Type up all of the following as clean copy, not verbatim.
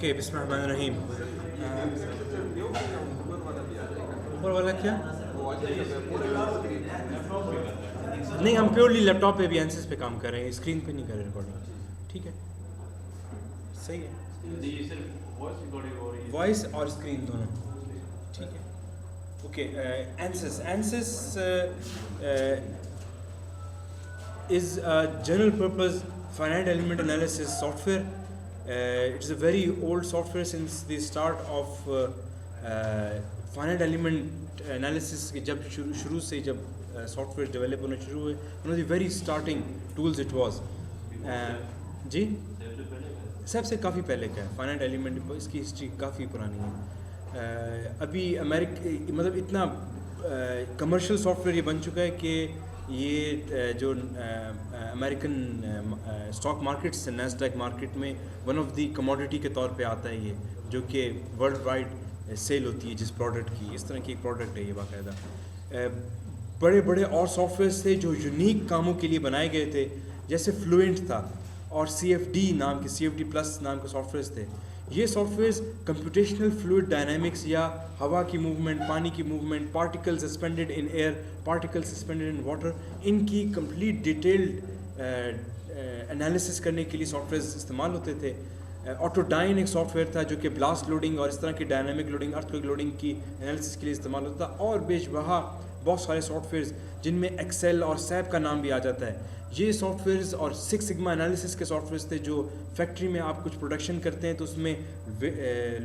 Okay, बिस्मिल्लाहिर्रहमानिर्रहीम। ऊपर वाला क्या? नहीं, हम प्योरली लैपटॉप पे भी एंसिस पे काम कर रहे हैं, स्क्रीन पे नहीं कर रहे रिकॉर्डिंग। ठीक है, सही है। वॉइस और स्क्रीन दोनों ठीक है। Okay, एंसिस is a general purpose finite element analysis software. It's a very old software since the start of finite element analysis के जब शुरू से जब सॉफ्टवेयर डेवलप होना शुरू हुए, one of the very starting tools it was. जी, सबसे काफ़ी पहले का है फाइनाइट एलिमेंट, इसकी हिस्ट्री काफ़ी पुरानी है। अभी मतलब इतना कमर्शियल सॉफ्टवेयर ये बन चुका है कि ये जो अमेरिकन स्टॉक मार्केट्स है, नैस्डैक मार्केट में वन ऑफ द कमोडिटी के तौर पे आता है ये, जो कि वर्ल्ड वाइड सेल होती है जिस प्रोडक्ट की। इस तरह की एक प्रोडक्ट है ये बाकायदा। बड़े बड़े और सॉफ्टवेयर थे जो यूनिक कामों के लिए बनाए गए थे, जैसे फ्लुएंट था और CFD नाम के, CFD प्लस नाम के सॉफ्टवेयर थे। ये सॉफ्टवेयर्स कंप्यूटेशनल फ्लूइड डायनामिक्स या हवा की मूवमेंट, पानी की movement, particle suspended in air, particle suspended in water, इनकी कंप्लीट डिटेल्ड एनालिसिस करने के लिए सॉफ्टवेयर्स इस्तेमाल होते थे। ऑटोडाइन एक सॉफ्टवेयर था जो कि ब्लास्ट लोडिंग और इस तरह की डायनामिक लोडिंग, अर्थक्वेक लोडिंग की एनालिसिस के लिए इस्तेमाल होता था। और बेशबहा बहुत सारे सॉफ्टवेयर्स जिनमें एक्सेल और सैप का नाम भी आ जाता है। ये सॉफ्टवेयर्स और सिक्स सिग्मा एनालिसिस के सॉफ्टवेयर्स थे जो फैक्ट्री में आप कुछ प्रोडक्शन करते हैं तो उसमें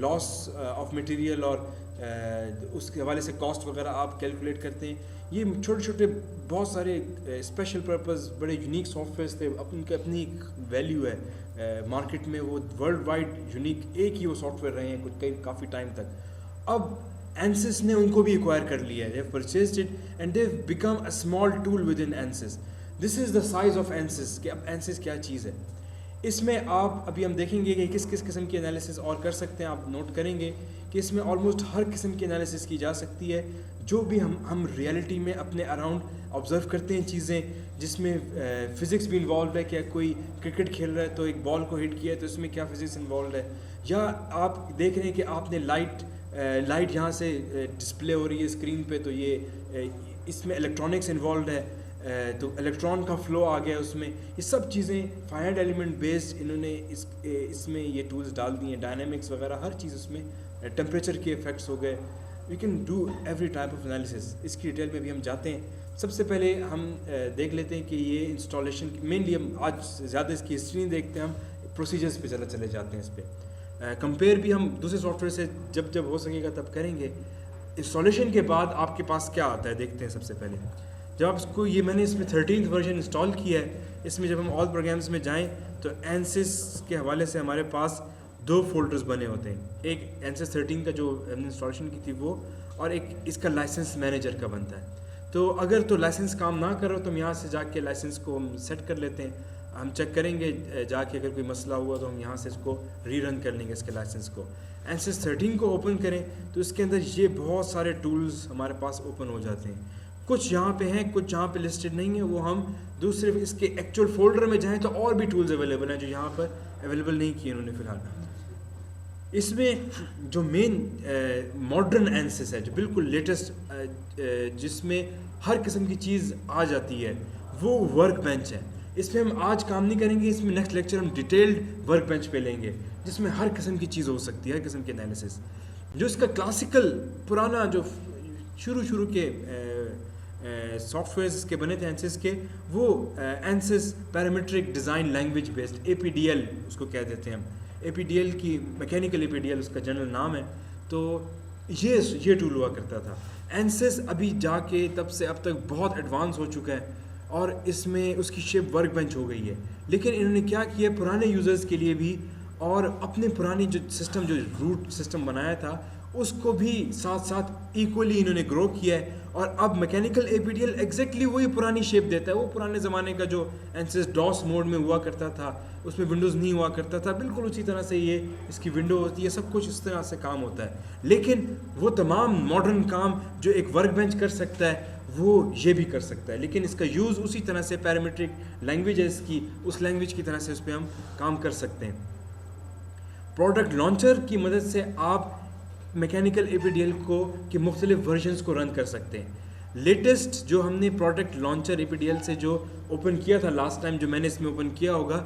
लॉस ऑफ मटेरियल और उसके हवाले से कॉस्ट वगैरह आप कैलकुलेट करते हैं। ये छोटे छोटे बहुत सारे स्पेशल पर्पस बड़े यूनिक सॉफ्टवेयर्स थे, उनकी अपनी एक वैल्यू है मार्केट में, वो वर्ल्ड वाइड यूनिक एक ही वो सॉफ्टवेयर रहे हैं काफ़ी टाइम तक। अब एंसिस ने उनको भी एक्वायर कर लिया है, they have purchased it and they have become a small tool with in एंसिस। This is the size of एंसिस कि अब एंसिस क्या चीज़ है। इसमें आप अभी हम देखेंगे कि किस किस किस्म की एनालिसिस और कर सकते हैं। आप नोट करेंगे कि इसमें ऑलमोस्ट हर किस्म की एनालिसिस की जा सकती है, जो भी हम रियलिटी में अपने अराउंड ऑब्जर्व करते हैं चीज़ें, जिसमें फ़िज़िक्स भी इन्वॉल्व है। क्या कोई क्रिकेट खेल रहा है तो एक बॉल को हिट किया है तो इसमें क्या फ़िज़िक्स इन्वॉल्व है, या आप देख रहे हैं कि आपने लाइट यहाँ से डिस्प्ले हो रही है स्क्रीन पे तो ये इसमें इलेक्ट्रॉनिक्स इन्वॉल्व है, तो इलेक्ट्रॉन का फ़्लो आ गया उसमें। ये सब चीज़ें फाइनाइट एलिमेंट बेस्ड इन्होंने इसमें ये टूल्स डाल दिए हैं, डायनेमिक्स वगैरह हर चीज़ उसमें, टेम्परेचर के इफ़ेक्ट्स हो गए। We can do every type of analysis. इसकी डिटेल में भी हम जाते हैं। सबसे पहले हम देख लेते हैं कि ये इंस्टॉलेशन मेनली हम आज ज़्यादा इसकी हिस्ट्री नहीं देखते, हम प्रोसीजर्स पे चले जाते हैं इस पर। कंपेयर भी हम दूसरे सॉफ्टवेयर से जब जब हो सकेगा तब करेंगे। इंस्टॉलेशन के बाद आपके पास क्या आता है देखते हैं। सबसे पहले जब आप इसको मैंने इसमें 13th वर्जन इंस्टॉल किया है, इसमें जब हम ऑल प्रोग्राम्स में जाएं तो एंसिस के हवाले से हमारे पास दो फोल्डर्स बने होते हैं। एक एंसिस 13 का जो हमने इंस्टॉलेशन की थी वो, और एक इसका लाइसेंस मैनेजर का बनता है। तो अगर तो लाइसेंस काम ना करो तो हम यहाँ से जाके लाइसेंस को हम सेट कर लेते हैं। हम चेक करेंगे जाके, अगर कोई मसला हुआ तो हम यहाँ से इसको रीरन कर लेंगे इसके लाइसेंस को। एंसिस 13 को ओपन करें तो इसके अंदर ये बहुत सारे टूल्स हमारे पास ओपन हो जाते हैं। कुछ यहाँ पे हैं, कुछ यहाँ पे लिस्टेड नहीं है, वो हम दूसरे इसके एक्चुअल फोल्डर में जाएं तो और भी टूल्स अवेलेबल हैं जो यहाँ पर अवेलेबल नहीं किए उन्होंने फ़िलहाल। इसमें जो मेन मॉडर्न एंसिस है, जो बिल्कुल लेटेस्ट, जिसमें हर किस्म की चीज़ आ जाती है, वो वर्क बेंच है। इस पर हम आज काम नहीं करेंगे, इसमें नेक्स्ट लेक्चर हम डिटेल्ड वर्क बेंच पे लेंगे जिसमें हर किस्म की चीज़ हो सकती है, हर किस्म की एनालिसिस। जो इसका क्लासिकल पुराना जो शुरू के सॉफ्टवेयर्स के बने थे एंसिस के, वो एंसिस parametric design language based, APDL उसको कह देते हैं हम। APDL की मैकेनिकल APDL उसका जनरल नाम है। तो ये टूल हुआ करता था। एंसिस अभी जाके तब से अब तक बहुत एडवांस हो चुका है और इसमें उसकी शेप वर्क बेंच हो गई है। लेकिन इन्होंने क्या किया, पुराने यूज़र्स के लिए भी और अपने पुरानी जो सिस्टम, जो रूट सिस्टम बनाया था, उसको भी साथ साथ इक्वली इन्होंने ग्रो किया है। और अब मैकेनिकल APDL एग्जैक्टली वही पुरानी शेप देता है। वो पुराने ज़माने का जो एंसिस डॉस मोड में हुआ करता था, उसमें विंडोज़ नहीं हुआ करता था, बिल्कुल उसी तरह से ये इसकी विंडो होती है, सब कुछ इस तरह से काम होता है। लेकिन वो तमाम मॉडर्न काम जो एक वर्क बेंच कर सकता है वो ये भी कर सकता है, लेकिन इसका यूज़ उसी तरह से, पैरामीट्रिक लैंग्वेज है इसकी, उस लैंग्वेज की तरह से उस पर हम काम कर सकते हैं। प्रोडक्ट लॉन्चर की मदद से आप मैकेनिकल APDL को के मुख्तलिफ वर्जन्स को रन कर सकते हैं। लेटेस्ट जो हमने प्रोडक्ट लॉन्चर APDL से जो ओपन किया था लास्ट टाइम, जो मैंने इसमें ओपन किया होगा,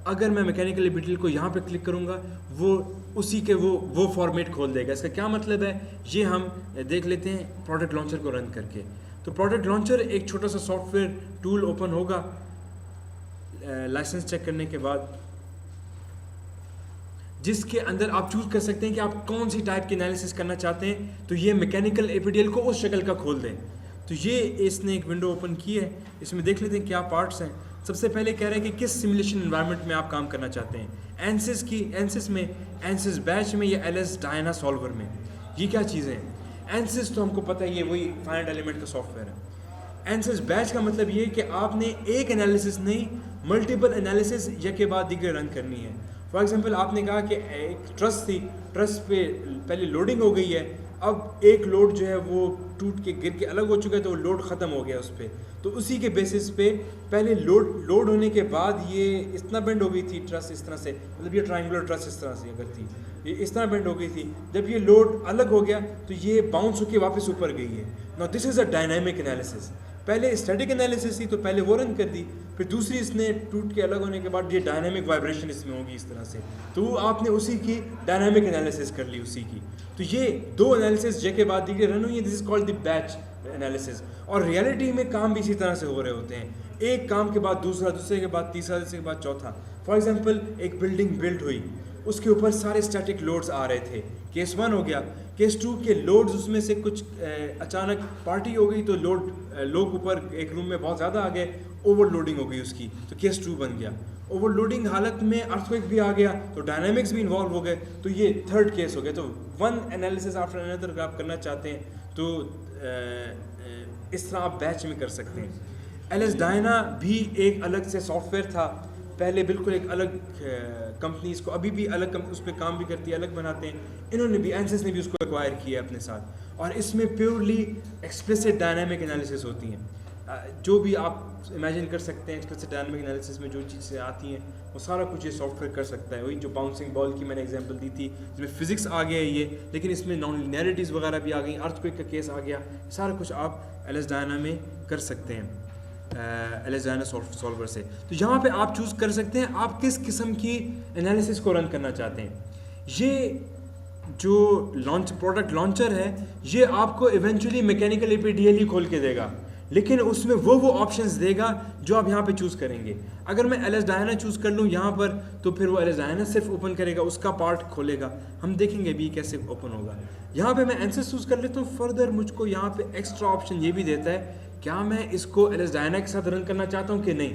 अगर मैं मैकेनिकल APDL को यहाँ पे क्लिक करूँगा वो उसी के वो फॉर्मेट खोल देगा। इसका क्या मतलब है ये हम देख लेते हैं प्रोडक्ट लॉन्चर को रन करके। तो प्रोडक्ट लॉन्चर एक छोटा सा सॉफ्टवेयर टूल ओपन होगा लाइसेंस चेक करने के बाद, जिसके अंदर आप चूज कर सकते हैं कि आप कौन सी टाइप की एनालिसिस करना चाहते हैं। तो ये मैकेनिकल APDL को उस शक्ल का खोल दें। तो ये इसने एक विंडो ओपन की है, इसमें देख लेते हैं क्या पार्ट्स हैं। सबसे पहले कह रहे हैं कि किस सिमुलेशन एनवायरनमेंट में आप काम करना चाहते हैं, एनसिस में, एनसिस बैच में, या LS डायना सॉल्वर में। ये क्या चीज़ें हैं? एनसिस तो हमको पता है ये वही फाइनाइट एलिमेंट का सॉफ्टवेयर है। एनसिस बैच का मतलब ये कि आपने एक एनालिसिस नहीं, मल्टीपल एनालिसिस एक के बाद दीगर रन करनी है। फॉर एग्जांपल आपने कहा कि एक ट्रस थी, ट्रस पे पहले लोडिंग हो गई है, अब एक लोड जो है वो टूट के गिर के अलग हो चुका है, तो वो लोड ख़त्म हो गया उस पर। तो उसी के बेसिस पे पहले लोड होने के बाद ये इतना बेंड हो गई थी ट्रस इस तरह से, मतलब ये ट्रायंगुलर ट्रस इस तरह से अगर थी, ये इस तरह बेंड हो गई थी। जब ये लोड अलग हो गया तो ये बाउंस होके वापस ऊपर गई है। Now this is a dynamic analysis. पहले स्टैटिक एनालिसिस थी तो पहले वो रन कर दी, फिर दूसरी इसने टूट के अलग होने के बाद ये डायनामिक वाइब्रेशन इसमें होगी इस तरह से, तो आपने उसी की डायनामिक एनालिसिस कर ली उसी की। तो ये दो एनालिसिस जे के बाद दीजिए रन हुई है, this is called the batch analysis. और रियलिटी में काम भी इसी तरह से हो रहे होते हैं, एक काम के बाद दूसरा, दूसरे के बाद तीसरा, तीसरे के बाद चौथा। फॉर एग्जाम्पल एक बिल्डिंग बिल्ड हुई, उसके ऊपर सारे स्टैटिक लोड्स आ रहे थे, केस 1 हो गया। केस 2 के लोड्स उसमें से कुछ अचानक पार्टी हो गई तो लोग ऊपर एक रूम में बहुत ज़्यादा आ गए, ओवरलोडिंग हो गई उसकी, तो केस 2 बन गया। ओवरलोडिंग हालत में अर्थक्वेक भी आ गया तो डायनामिक्स भी इन्वॉल्व हो गए, तो ये थर्ड केस हो गया। तो वन एनालिसिस आफ्टर अनदर अगर आप करना चाहते हैं तो इस तरह आप बैच में कर सकते हैं। LS डायना भी एक अलग से सॉफ्टवेयर था, पहले बिल्कुल एक अलग कंपनी, इसको अभी भी अलग उस पर काम भी करती है, अलग बनाते हैं। इन्होंने भी, एनसिस ने भी उसको एक्वायर किया अपने साथ, और इसमें प्योरली एक्सप्लिसिट डायनामिक एनालिसिस होती हैं। जो भी आप इमेजिन कर सकते हैं एक्सप्लिसिट डायनामिक एनालिसिस में जो चीज़ें आती हैं वो सारा कुछ ये सॉफ्टवेयर कर सकता है। वही जो बाउंसिंग बॉल की मैंने एग्जांपल दी थी, जिसमें फिजिक्स आ गया है ये, लेकिन इसमें नॉन लिनियरिटीज़ वगैरह भी आ गई, अर्थक्वेक का केस आ गया, सारा कुछ आप LS डायना में कर सकते हैं, LS डायना सॉल्वर से। तो यहाँ पे आप चूज़ कर सकते हैं आप किस किस्म की एनालिसिस को रन करना चाहते हैं। ये जो प्रोडक्ट लॉन्चर है ये आपको इवेंचुअली मैकेनिकल APDL ही खोल के देगा, लेकिन उसमें वो ऑप्शंस देगा जो आप यहाँ पे चूज़ करेंगे। अगर मैं LS डायना चूज़ कर लूँ यहाँ पर, तो फिर वो LS डायना सिर्फ ओपन करेगा, उसका पार्ट खोलेगा। हम देखेंगे भी कैसे ओपन होगा। यहाँ पे मैं एनसिस चूज़ कर लेता हूँ। फर्दर मुझको यहाँ पे एक्स्ट्रा ऑप्शन ये भी देता है, क्या मैं इसको LS डायना के साथ रन करना चाहता हूँ कि नहीं,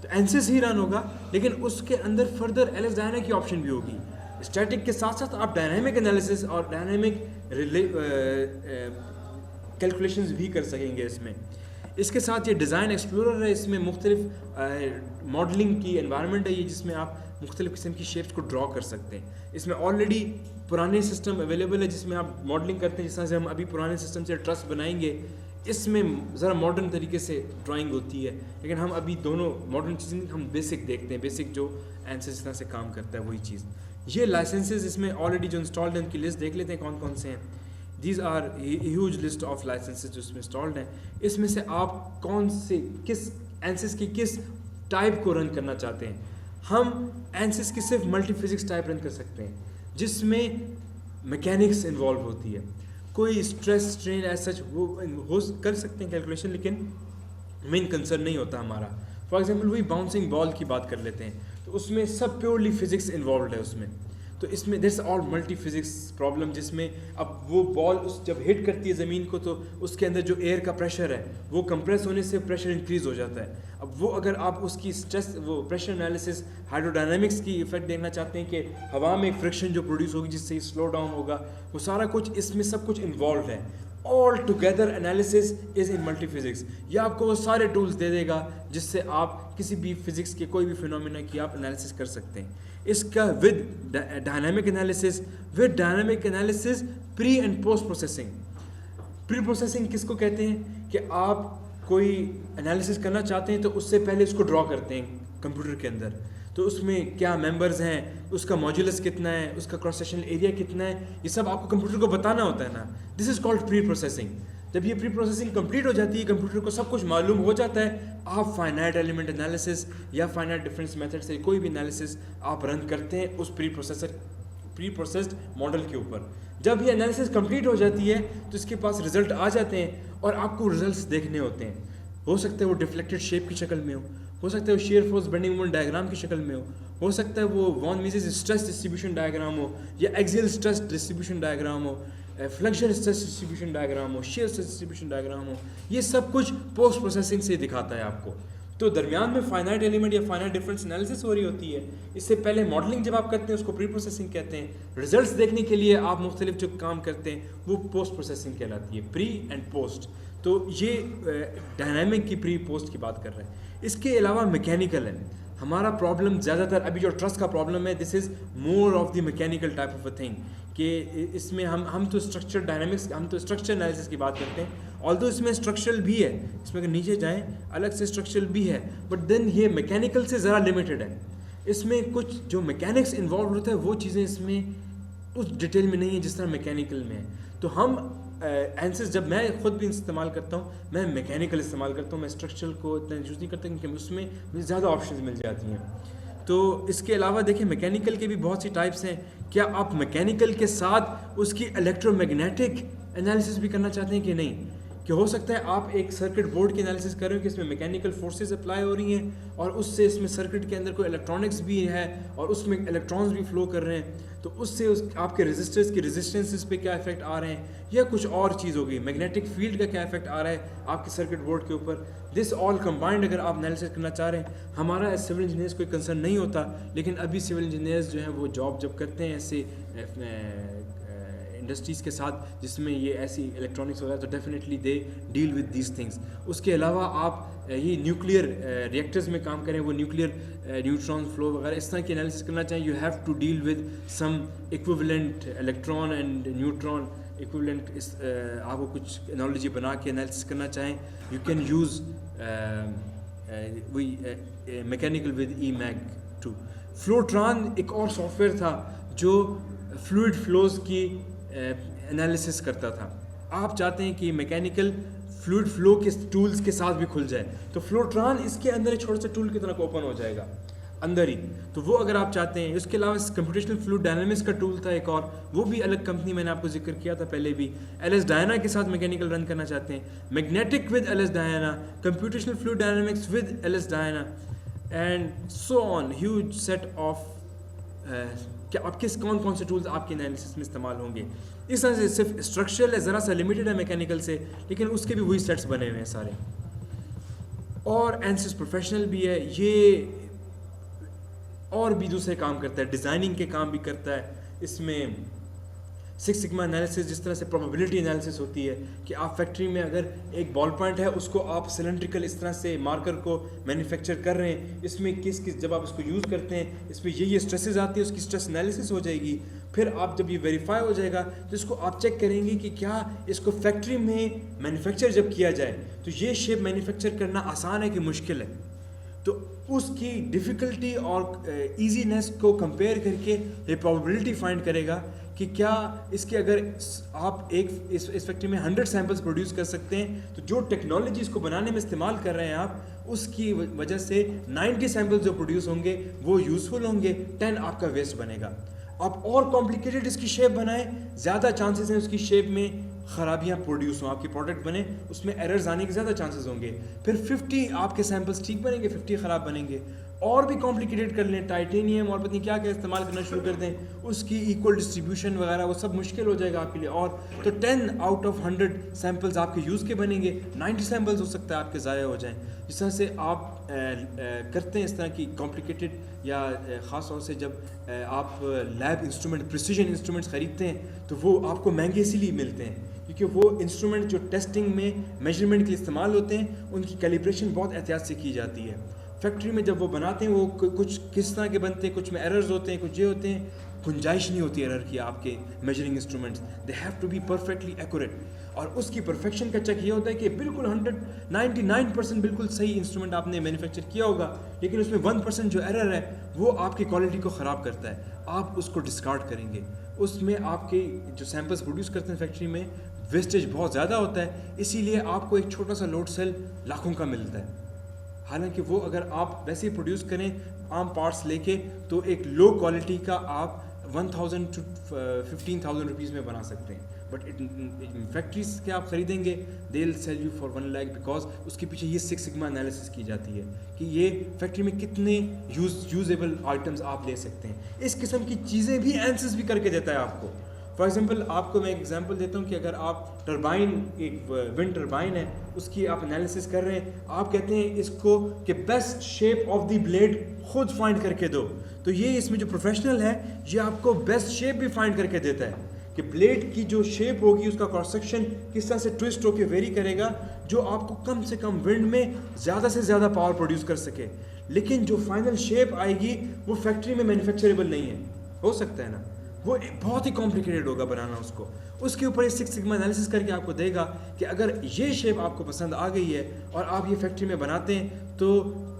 तो एनसिस ही रन होगा, लेकिन उसके अंदर फर्दर LS डायना की ऑप्शन भी होगी। स्टैटिक के साथ साथ आप डायनामिक एनालिसिस और डायनामिक कैलकुलेशंस भी कर सकेंगे इसमें। इसके साथ ये डिज़ाइन एक्सप्लोरर है, इसमें मुख्तलिफ मॉडलिंग की एनवायरनमेंट है ये, जिसमें आप मुख्तलिफ किस्म की शेप्स को ड्रॉ कर सकते हैं। इसमें ऑलरेडी पुराने सिस्टम अवेलेबल है जिसमें आप मॉडलिंग करते हैं, जिस तरह से हम अभी पुराने सिस्टम से ट्रस बनाएंगे, इसमें ज़रा मॉडर्न तरीके से ड्राइंग होती है, लेकिन हम अभी दोनों मॉडर्न चीज़ें हम बेसिक देखते हैं, बेसिक जो एनसिस जिस तरह से काम करता है वही चीज़। ये लाइसेंसेस इसमें ऑलरेडी जो इंस्टॉल्ड हैं उनकी लिस्ट देख लेते हैं कौन कौन से हैं। These are huge list of licenses जो इसमें इंस्टॉल्ड हैं। इसमें से आप कौन से किस एनसिस की किस टाइप को रन करना चाहते हैं। हम एनसिस की सिर्फ मल्टी फिजिक्स टाइप रन कर सकते हैं जिसमें मैकेनिक्स इन्वॉल्व होती है, कोई स्ट्रेस स्ट्रेन एज सच वो हो कर सकते हैं कैलकुलेशन, लेकिन मेन कंसर्न नहीं होता हमारा। फॉर एग्जांपल वही बाउंसिंग बॉल की बात कर लेते हैं, तो उसमें सब प्योरली फिजिक्स इन्वॉल्व है उसमें। तो इसमें this all multi physics problem, जिसमें अब वो बॉल उस जब हिट करती है ज़मीन को तो उसके अंदर जो एयर का प्रेशर है वो कंप्रेस होने से प्रेशर इंक्रीज हो जाता है। अब वो अगर आप उसकी स्ट्रेस वो प्रेशर एनालिसिस हाइड्रोडायनामिक्स की इफेक्ट देखना चाहते हैं कि हवा में फ्रिक्शन जो प्रोड्यूस होगी जिससे स्लो डाउन होगा, वो सारा कुछ इसमें सब कुछ इन्वॉल्व है। All together analysis is in multi physics. ये आपको वो सारे टूल्स दे देगा जिससे आप किसी भी फिजिक्स के कोई भी फिनोमेना की आप एनालिसिस कर सकते हैं। इसका with dynamic analysis pre and post processing. Pre processing किसको कहते हैं कि आप कोई एनालिसिस करना चाहते हैं तो उससे पहले इसको ड्रॉ करते हैं कंप्यूटर के अंदर। तो उसमें क्या मेंबर्स हैं, उसका मॉड्यूलस कितना है, उसका क्रॉस सेक्शनल एरिया कितना है, ये सब आपको कंप्यूटर को बताना होता है ना. This is called pre processing. जब ये प्री प्रोसेसिंग कंप्लीट हो जाती है, कंप्यूटर को सब कुछ मालूम हो जाता है, आप फाइनाइट एलिमेंट एनालिसिस या फाइनाइट डिफरेंस मेथड से कोई भी एनालिसिस आप रन करते हैं उस प्री प्रोसेस्ड मॉडल के ऊपर. जब ये एनालिसिस कंप्लीट हो जाती है तो इसके पास रिजल्ट आ जाते हैं और आपको रिजल्ट्स देखने होते हैं. हो सकता है वो डिफ्लेक्टेड शेप की शक्ल में हो सकता है वो shear force bending moment diagram की शक्ल में हो सकता है वो von Mises stress distribution diagram हो, या एक्सियल स्ट्रेस डिस्ट्रीब्यूशन डायग्राम हो, फ्लेक्सर स्ट्रेस डिस्ट्रीब्यूशन डायग्राम हो, शेयर स्ट्रेस डिस्ट्रीब्यूशन डायग्राम हो. ये सब कुछ पोस्ट प्रोसेसिंग से दिखाता है आपको. तो दरमियान में फाइनाइट एलिमेंट या फाइनाइट डिफरेंस एनालिसिस हो रही होती है. इससे पहले मॉडलिंग जब आप करते हैं उसको प्री प्रोसेसिंग कहते हैं. रिजल्ट्स देखने के लिए आप मुख्तलिफ जो काम करते हैं वो पोस्ट प्रोसेसिंग कहलाती है, प्री एंड पोस्ट. तो ये डायनामिक की प्री पोस्ट की बात कर रहे हैं. इसके अलावा मैकेनिकल है. हमारा प्रॉब्लम ज़्यादातर अभी जो ट्रस्ट का प्रॉब्लम है, this is more of the mechanical type of a thing, कि इसमें हम तो स्ट्रक्चर डायनामिक्स, हम तो स्ट्रक्चर एनालिसिस की बात करते हैं. ऑल्दो इसमें स्ट्रक्चरल भी है, इसमें अगर नीचे जाएं अलग से स्ट्रक्चरल भी है, बट देन ये मैकेनिकल से ज़रा लिमिटेड है. इसमें कुछ जो मैकेनिक्स इन्वॉल्व होता है वो चीज़ें इसमें उस डिटेल में नहीं है जिस तरह मैकेनिकल में है. तो हम एंसर्स जब मैं खुद भी इस्तेमाल करता हूँ, मैं मैकेनिकल इस्तेमाल करता हूँ, मैं स्ट्रक्चरल को इतना यूज़ नहीं करता क्योंकि उसमें मुझे ज़्यादा ऑप्शंस मिल जाती हैं. तो इसके अलावा देखिए मैकेनिकल के भी बहुत सी टाइप्स हैं. क्या आप मैकेनिकल के साथ उसकी इलेक्ट्रोमैग्नेटिक एनालिसिस भी करना चाहते हैं कि नहीं? कि हो सकता है आप एक सर्किट बोर्ड की एनालिसिस कर रहे हो कि इसमें मैकेनिकल फोर्सेस अप्लाई हो रही हैं और उससे इसमें सर्किट के अंदर कोई इलेक्ट्रॉनिक्स भी है और उसमें इलेक्ट्रॉन्स भी फ्लो कर रहे हैं, तो उससे आपके रेजिस्टर्स की रेजिस्टेंसेस पे क्या इफेक्ट आ रहे हैं, या कुछ और चीज़ होगी, मैग्नेटिक फील्ड का क्या इफेक्ट आ रहा है आपके सर्किट बोर्ड के ऊपर. दिस ऑल कंबाइंड अगर आप एनालिसिस करना चाह रहे हैं. हमारा एज सिविल इंजीनियर्स कोई कंसर्न नहीं होता, लेकिन अभी सिविल इंजीनियर्स जो हैं वो जॉब जब करते हैं ऐसे इंडस्ट्रीज़ के साथ जिसमें ये ऐसी इलेक्ट्रॉनिक्स वगैरह, तो definitely they deal with these things. उसके अलावा आप ये न्यूक्लियर रिएक्टर्स में काम करें, वो न्यूक्लियर न्यूट्रॉन फ्लो वगैरह इस तरह की एनालिसिस करना चाहें, you have to deal with some equivalent electron and neutron equivalent. आपको कुछ एनालॉजी बना के एनालिसिस करना चाहें, you can use mechanical with EMAG2. Flotran एक और सॉफ्टवेयर था जो फ्लूइड फ्लोज की एनालिसिस करता था. आप चाहते हैं कि मैकेनिकल फ्लूइड फ्लो के टूल्स के साथ भी खुल जाए, तो फ्लोट्रॉन इसके अंदर एक छोटा सा टूल की तरह ओपन हो जाएगा अंदर ही. तो वो अगर आप चाहते हैं. उसके अलावा कंप्यूटेशनल फ्लूइड डायनामिक्स का टूल था एक और, वो भी अलग कंपनी, मैंने आपको जिक्र किया था पहले भी. LS Diana के साथ मैकेनिकल रन करना चाहते हैं, magnetic with LS Diana, computational fluid dynamics with LS Diana and so on, huge set of. क्या आप कौन कौन से टूल्स आपके एनालिसिस में इस्तेमाल होंगे. इस तरह से सिर्फ स्ट्रक्चरल है, ज़रा सा लिमिटेड है मैकेनिकल से, लेकिन उसके भी वही सेट्स बने हुए हैं सारे. और एनसिस प्रोफेशनल भी है ये, और भी दूसरे काम करता है, डिज़ाइनिंग के काम भी करता है. इसमें सिक्स सिग्मा एनालिसिस, जिस तरह से प्रोबेबिलिटी एनालिसिस होती है कि आप फैक्ट्री में अगर एक बॉल पॉइंट है उसको आप सिलेंड्रिकल इस तरह से मार्कर को मैन्युफैक्चर कर रहे हैं, इसमें किस जब आप इसको यूज़ करते हैं इसमें ये स्ट्रेसेस आती है, उसकी स्ट्रेस एनालिसिस हो जाएगी. फिर आप जब ये वेरीफाई हो जाएगा तो इसको आप चेक करेंगे कि क्या इसको फैक्ट्री में मैन्युफैक्चर जब किया जाए तो ये शेप मैन्युफैक्चर करना आसान है कि मुश्किल है. तो उसकी डिफ़िकल्टी और ईजीनेस को कंपेयर करके ये प्रोबेबिलिटी फाइंड करेगा कि क्या इसके अगर आप इस फैक्ट्री में 100 सैंपल्स प्रोड्यूस कर सकते हैं, तो जो टेक्नोलॉजी इसको बनाने में इस्तेमाल कर रहे हैं आप, उसकी वजह से 90 सैंपल्स जो प्रोड्यूस होंगे वो यूज़फुल होंगे, 10 आपका वेस्ट बनेगा. आप और कॉम्प्लिकेटेड इसकी शेप बनाएं, ज़्यादा चांसेस हैं उसकी शेप में ख़राबियाँ प्रोड्यूस हों, आपकी प्रोडक्ट बने उसमें एरर्स आने के ज़्यादा चांसेस होंगे. फिर 50 आपके सैंपल्स ठीक बनेंगे, 50 ख़राब बनेंगे. और भी कॉम्प्लिकेटेड कर लें, टाइटेनियम और पता नहीं क्या क्या इस्तेमाल करना शुरू कर दें, उसकी इक्वल डिस्ट्रीब्यूशन वगैरह, वो सब मुश्किल हो जाएगा आपके लिए. और तो 10 आउट ऑफ 100 सैंपल्स आपके यूज़ के बनेंगे, 90 सैंपल्स हो सकता है आपके ज़ाया हो जाएं. जिस तरह से आप करते हैं इस तरह की कॉम्प्लिकेटेड, या ख़ास तौर से जब आप लैब इंस्ट्रूमेंट, प्रिसीजन इंस्ट्रूमेंट्स ख़रीदते हैं तो वो आपको महंगे इसीलिए मिलते हैं क्योंकि वो इंस्ट्रूमेंट जो टेस्टिंग में मेजरमेंट के लिए इस्तेमाल होते हैं उनकी कैलिब्रेशन बहुत एहतियात से की जाती है. फैक्ट्री में जब वो बनाते हैं वो कुछ किस तरह के बनते हैं, कुछ में एरर्स होते हैं, कुछ ये होते हैं, गुंजाइश नहीं होती एरर की आपके measuring instruments, they have to be perfectly accurate. और उसकी परफेक्शन का चेक ये होता है कि बिल्कुल 99% बिल्कुल सही इंस्ट्रूमेंट आपने मैन्युफैक्चर किया होगा, लेकिन उसमें 1% जो एरर है वो आपकी क्वालिटी को ख़राब करता है, आप उसको डिस्कार्ड करेंगे। उसमें आपके जो सैंपल्स प्रोड्यूस करते हैं फैक्ट्री में वेस्टेज बहुत ज़्यादा होता है, इसीलिए आपको एक छोटा सा लोड सेल लाखों का मिलता है। हालांकि वो अगर आप वैसे ही प्रोड्यूस करें आम पार्ट्स लेके तो एक लो क्वालिटी का आप 1000 to 15,000 रुपीज़ में बना सकते हैं, बट फैक्ट्रीज के आप खरीदेंगे they will sell you for 1 lakh, because उसके पीछे ये 6 सिग्मा एनालिसिस की जाती है कि ये फैक्ट्री में कितने यूजेबल आइटम्स आप ले सकते हैं। इस किस्म की चीज़ें भी एनालिसिस भी करके देता है आपको। फॉर एग्जांपल आपको मैं एक एग्जांपल देता हूँ कि अगर आप टरबाइन, एक विंड टरबाइन है, उसकी आप एनालिसिस कर रहे हैं, आप कहते हैं इसको कि best shape of the blade खुद फाइंड करके दो, तो ये इसमें जो प्रोफेशनल है ये आपको बेस्ट शेप भी फाइंड करके देता है कि ब्लेड की जो शेप होगी उसका क्रॉस सेक्शन किस तरह से ट्विस्ट होकर वेरी करेगा, जो आपको कम से कम विंड में ज़्यादा से ज़्यादा पावर प्रोड्यूस कर सके। लेकिन जो फाइनल शेप आएगी वो फैक्ट्री में मैन्युफैक्चरेबल नहीं है, हो सकता है ना, वो बहुत ही कॉम्प्लिकेटेड होगा बनाना उसको। उसके ऊपर ये 6 सिग्मा एनालिसिस करके आपको देगा कि अगर ये शेप आपको पसंद आ गई है और आप ये फैक्ट्री में बनाते हैं तो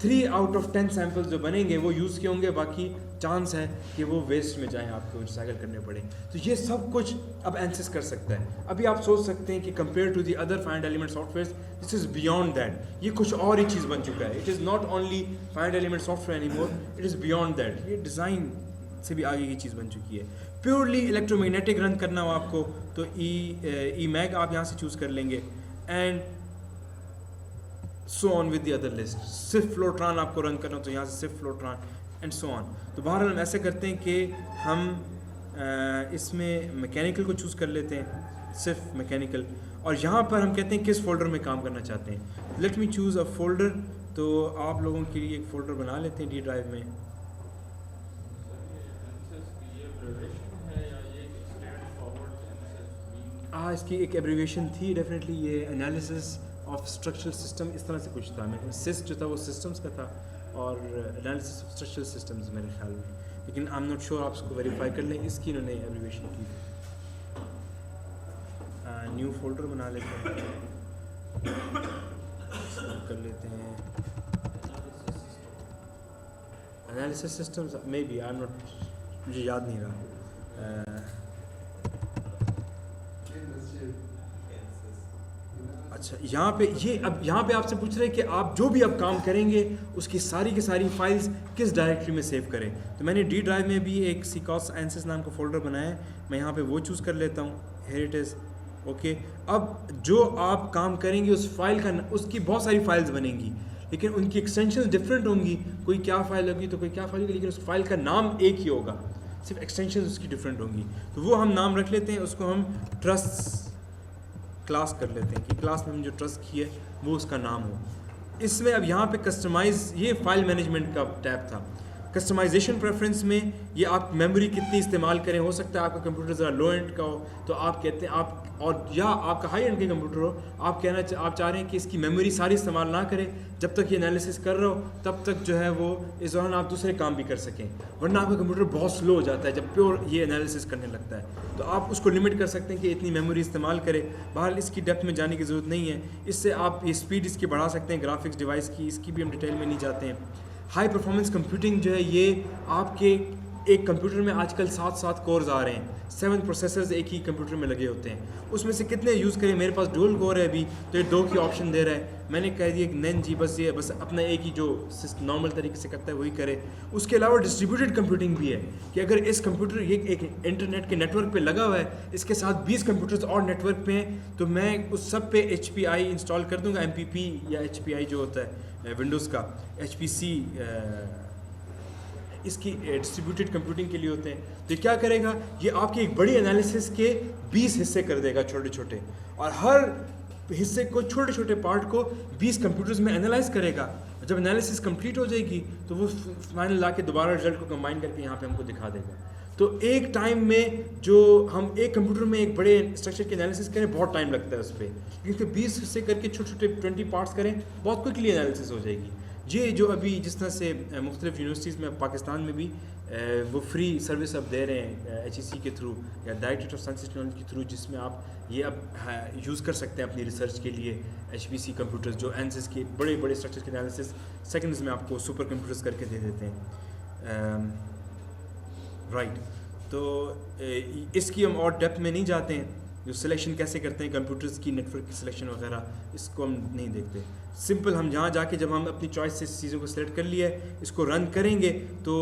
3 out of 10 सैंपल्स जो बनेंगे वो यूज़ के होंगे, बाकी चांस है कि वो वेस्ट में जाएं, आपको रिसाइकल करने पड़े। तो ये सब कुछ अब एनालिसिस कर सकता है। अभी आप सोच सकते हैं कि compare to the other finite element software this is beyond that, ये कुछ और ही चीज़ बन चुका है। It is not only finite element software anymore, it is beyond that, ये डिज़ाइन से भी आगे की चीज़ बन चुकी है। प्योरली इलेक्ट्रोमैग्नेटिक रन करना हो आपको तो ई मैग आप यहाँ से चूज़ कर लेंगे and so on with the other list. सिर्फ फ्लोट्रान आपको रन करना हो तो यहाँ से सिर्फ फ्लोट्रान एंड सो ऑन। तो बहरहाल हम ऐसे करते हैं कि हम इसमें मैकेनिकल को चूज़ कर लेते हैं, सिर्फ मैकेनिकल, और यहाँ पर हम कहते हैं किस फोल्डर में काम करना चाहते हैं। Let me choose a folder, तो आप लोगों के लिए एक फ़ोल्डर बना लेते हैं डी ड्राइव में। हाँ, इसकी एक एब्रीविएशन थी डेफिनेटली, ये एनालिसिस ऑफ स्ट्रक्चरल सिस्टम इस तरह से कुछ था। मेरे सिस्ट जो था वो सिस्टम्स का था और एनालिसिस ऑफ स्ट्रक्चरल सिस्टम्स मेरे ख्याल में, लेकिन आई एम नॉट श्योर, आप इसको वेरीफाई कर लें। इसकी इन्होंने एब्रीविएशन की। न्यू फोल्डर बना लेते हैं, कर लेते हैं analysis systems, may be, I am not, मुझे याद नहीं रहा। अच्छा, यहाँ पे ये अब यहाँ पे आपसे पूछ रहे हैं कि आप जो भी अब काम करेंगे उसकी सारी की सारी फाइल्स किस डायरेक्टरी में सेव करें। तो मैंने डी ड्राइव में भी एक सीकॉस एनालिसिस नाम का फोल्डर बनाया है, मैं यहाँ पे वो चूज़ कर लेता हूँ, हियर इट इज़। ओके, अब जो आप काम करेंगे उस फाइल का, उसकी बहुत सारी फाइल्स बनेंगी लेकिन उनकी एक्सटेंशंस डिफरेंट होंगी, कोई क्या फाइल होगी तो कोई क्या फाइल होगी, लेकिन उस फाइल का नाम एक ही होगा, सिर्फ एक्सटेंशंस उसकी डिफरेंट होंगी। तो वो हम नाम रख लेते हैं, उसको हम ट्रस्ट क्लास कर लेते हैं कि क्लास में हम जो ट्रस्ट की है वो उसका नाम हो। इसमें अब यहाँ पे कस्टमाइज, ये फाइल मैनेजमेंट का टैब था। कस्टमाइजेशन प्रेफरेंस में ये आप मेमोरी कितनी इस्तेमाल करें, हो सकता है आपका कंप्यूटर ज़रा लो एंड का हो तो आप कहते हैं आप, और या आपका हाई एंड का कंप्यूटर हो, आप आप चाह रहे हैं कि इसकी मेमोरी सारी इस्तेमाल ना करें, जब तक ये एनालिसिस कर रहा हो तब तक जो है वो इस दौरान आप दूसरे काम भी कर सकें, वरना आपका कंप्यूटर बहुत स्लो हो जाता है जब प्योर ये एनालिसिस करने लगता है। तो आप उसको लिमिट कर सकते हैं कि इतनी मेमोरी इस्तेमाल करें। बहरहाल इसकी डेप्थ में जाने की ज़रूरत नहीं है, इससे आप ये स्पीड इसकी बढ़ा सकते हैं, ग्राफिक्स डिवाइस की, इसकी भी हम डिटेल में नहीं जाते हैं। हाई परफॉर्मेंस कंप्यूटिंग जो है ये आपके एक कंप्यूटर में आजकल 7 कोर्स आ रहे हैं, 7 प्रोसेसर्स एक ही कंप्यूटर में लगे होते हैं, उसमें से कितने यूज़ करें। मेरे पास डुअल कोर है अभी, तो ये 2 की ऑप्शन दे रहा है, मैंने कह दिया कि नहीं जी, बस ये बस अपना एक ही जो नॉर्मल तरीके से करता है वही करे। उसके अलावा डिस्ट्रीब्यूटेड कंप्यूटिंग भी है कि अगर इस कंप्यूटर ये एक इंटरनेट के नेटवर्क पे लगा हुआ है, इसके साथ 20 कंप्यूटर्स और नेटवर्क पे हैं, तो मैं उस सब पे HPI इंस्टॉल कर दूंगा, MPP या HPI जो होता है विंडोज़ का, HPC इसकी डिस्ट्रीब्यूटेड कंप्यूटिंग के लिए होते हैं। तो क्या करेगा, ये आपकी एक बड़ी एनालिसिस के 20 हिस्से कर देगा छोटे छोटे, और हर हिस्से को, छोटे छोटे पार्ट को 20 कंप्यूटर्स में एनालाइज करेगा। जब एनालिसिस कंप्लीट हो जाएगी तो वो फाइनल ला के दोबारा रिजल्ट को कंबाइन करके यहाँ पे हमको दिखा देगा। तो एक टाइम में जो हम एक कंप्यूटर में एक बड़े स्ट्रक्चर की एनालिसिस करें बहुत टाइम लगता है उस पर, लेकिन 20 हिस्से करके छोटे छोटे 20 पार्ट्स करें, बहुत क्विकली एनालिसिस हो जाएगी। ये जो अभी जिस तरह से मुख्तलिफ यूनिवर्सिटीज़ में, पाकिस्तान में भी वो फ्री सर्विस अब दे रहे हैं HEC के थ्रू या डायरेक्टरेट ऑफ साइंस टेक्नोलॉजी के थ्रू, जिसमें आप ये अब यूज़ कर सकते हैं अपनी रिसर्च के लिए। HPC कंप्यूटर्स जो ANSYS के बड़े बड़े स्ट्रक्चर के एनालिसिस सेकंड्स में आपको सुपर कंप्यूटर्स करके दे देते हैं। राइट, तो इसकी हम और डेप्थ में नहीं जाते हैं। जो सिलेक्शन कैसे करते हैं कंप्यूटर्स की, नेटवर्क की सिलेक्शन वगैरह, इसको हम नहीं देखते। सिंपल हम जहाँ जाके जब हम अपनी चॉइस से चीज़ों को सिलेक्ट कर लिया है, इसको रन करेंगे तो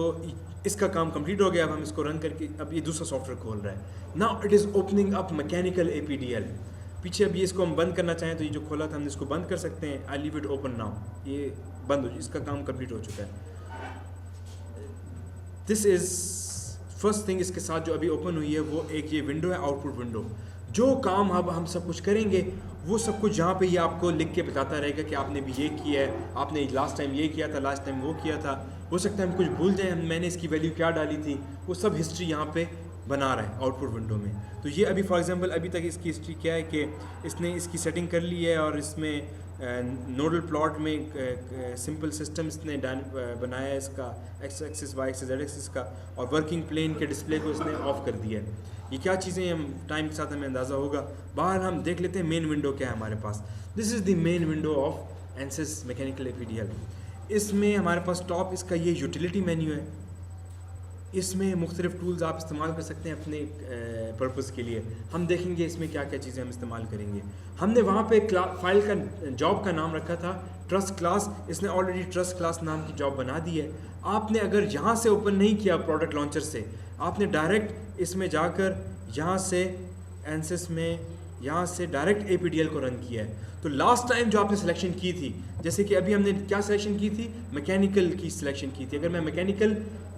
इसका काम कंप्लीट हो गया। अब हम इसको रन करके अब ये दूसरा सॉफ्टवेयर खोल रहा है। Now it is opening up mechanical APDL। पीछे अब ये इसको हम बंद करना चाहें तो ये जो खोला था हम इसको बंद कर सकते हैं। I leave it open now, ये बंद हो, इसका काम कंप्लीट हो चुका है। This is first thing. इसके साथ जो अभी ओपन हुई है वो एक ये विंडो है, आउटपुट विंडो। जो काम अब हम सब कुछ करेंगे वो सब कुछ यहाँ पे ये आपको लिख के बताता रहेगा कि आपने भी ये किया है, आपने लास्ट टाइम ये किया था, लास्ट टाइम वो किया था। हो सकता है हम कुछ भूल जाएं, मैंने इसकी वैल्यू क्या डाली थी, वो सब हिस्ट्री यहाँ पे बना रहा है आउटपुट विंडो में। तो ये अभी फॉर एग्जांपल अभी तक इसकी हिस्ट्री क्या है कि इसने इसकी सेटिंग कर ली है और इसमें नोडल प्लॉट में सिंपल सिस्टम इसने बनाया है इसका X axis Y axis Z axis का, और वर्किंग प्लेन के डिस्प्ले को इसने ऑफ कर दिया है। ये क्या चीज़ें हम टाइम के साथ हमें अंदाज़ा होगा। बाहर हम देख लेते हैं मेन विंडो क्या है हमारे पास। This is the main window of ANSYS mechanical APDL। इसमें हमारे पास टॉप इसका ये यूटिलिटी मेन्यू है। इसमें मुख्तलिफ टूल्स आप इस्तेमाल कर सकते हैं अपने पर्पज़ के लिए। हम देखेंगे इसमें क्या क्या चीज़ें हम इस्तेमाल करेंगे। हमने वहाँ पे फाइल का जॉब का नाम रखा था ट्रस्ट क्लास। इसने ऑलरेडी ट्रस्ट क्लास नाम की जॉब बना दी है। आपने अगर यहाँ से ओपन नहीं किया प्रोडक्ट लॉन्चर से, आपने डायरेक्ट इसमें जाकर यहाँ से ANSYS में यहाँ से डायरेक्ट APDL को रन किया है। तो लास्ट टाइम जो आपने सिलेक्शन की थी, जैसे कि अभी हमने क्या सिलेक्शन की थी, मैकेनिकल की सिलेक्शन की थी। अगर मैं मैकेनिकल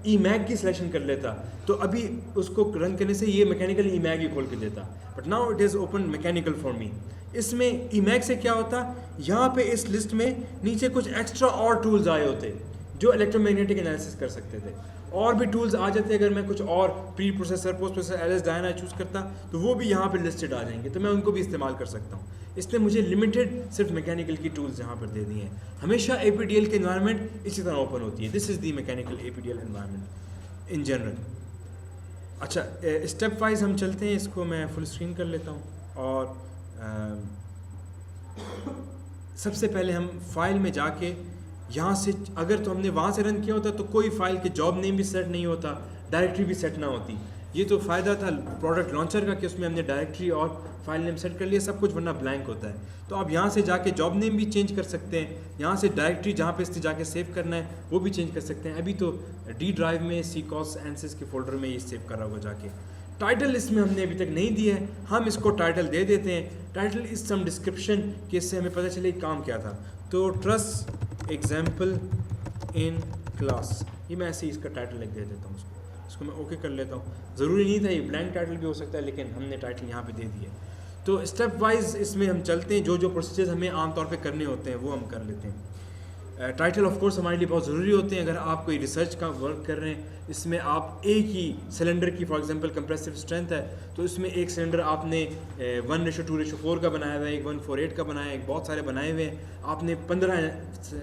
EMAG की सिलेक्शन कर लेता तो अभी उसको रन करने से ये मैकेनिकल EMAG ही खोल के देता, but now it is open mechanical for me. इसमें EMAG से क्या होता, यहाँ पे इस लिस्ट में नीचे कुछ एक्स्ट्रा और टूल्स आए होते जो इलेक्ट्रोमैग्नेटिक एनालिसिस कर सकते थे। और भी टूल्स आ जाते अगर मैं कुछ और pre processor, post processor, LS Diana choose करता तो वो भी यहाँ पे लिस्टेड आ जाएंगे, तो मैं उनको भी इस्तेमाल कर सकता हूँ। इसने मुझे लिमिटेड सिर्फ मैकेनिकल की टूल्स यहाँ पर दे दी हैं। हमेशा APDL की एनवायरनमेंट इसी तरह ओपन होती है। This is the mechanical APDL environment in general. अच्छा, स्टेप वाइज हम चलते हैं। इसको मैं फुल स्क्रीन कर लेता हूँ। और सबसे पहले हम फाइल में जाके यहाँ से, अगर तो हमने वहाँ से रन किया होता तो कोई फाइल के जॉब नेम भी सेट नहीं होता, डायरेक्टरी भी सेट ना होती। ये तो फ़ायदा था प्रोडक्ट लॉन्चर का कि उसमें हमने डायरेक्टरी और फाइल नेम सेट कर लिया, सब कुछ, वरना ब्लैंक होता है। तो आप यहाँ से जाके जॉब नेम भी चेंज कर सकते हैं, यहाँ से डायरेक्टरी जहाँ पे इससे जाके सेव करना है वो भी चेंज कर सकते हैं। अभी तो D ड्राइव में CCOS ANSYS के फोल्डर में ये सेव कर रहा होगा जाके। टाइटल इसमें हमने अभी तक नहीं दिया है, हम इसको टाइटल दे देते हैं। टाइटल इज सम डिस्क्रिप्शन कि इससे हमें पता चले काम क्या था। तो ट्रस्ट एग्जाम्पल इन क्लास, ये मैं ऐसे ही इसका टाइटल लिख दे देता हूँ। इसको मैं ओके कर लेता हूँ। ज़रूरी नहीं था, ये ब्लैंक टाइटल भी हो सकता है, लेकिन हमने टाइटल यहाँ पे दे दिया। तो स्टेप वाइज इसमें हम चलते हैं, जो जो प्रोसेस हमें आमतौर पे करने होते हैं वो हम कर लेते हैं। टाइटल ऑफ कोर्स हमारे लिए बहुत ज़रूरी होते हैं। अगर आप कोई रिसर्च का वर्क कर रहे हैं, इसमें आप एक ही सिलेंडर की, फॉर एग्जांपल कंप्रेसिव स्ट्रेंथ है तो इसमें एक सिलेंडर आपने 1:2:4 का बनाया हुआ है, एक 1:4:8 का बनाया है, एक बहुत सारे बनाए हुए हैं। आपने 15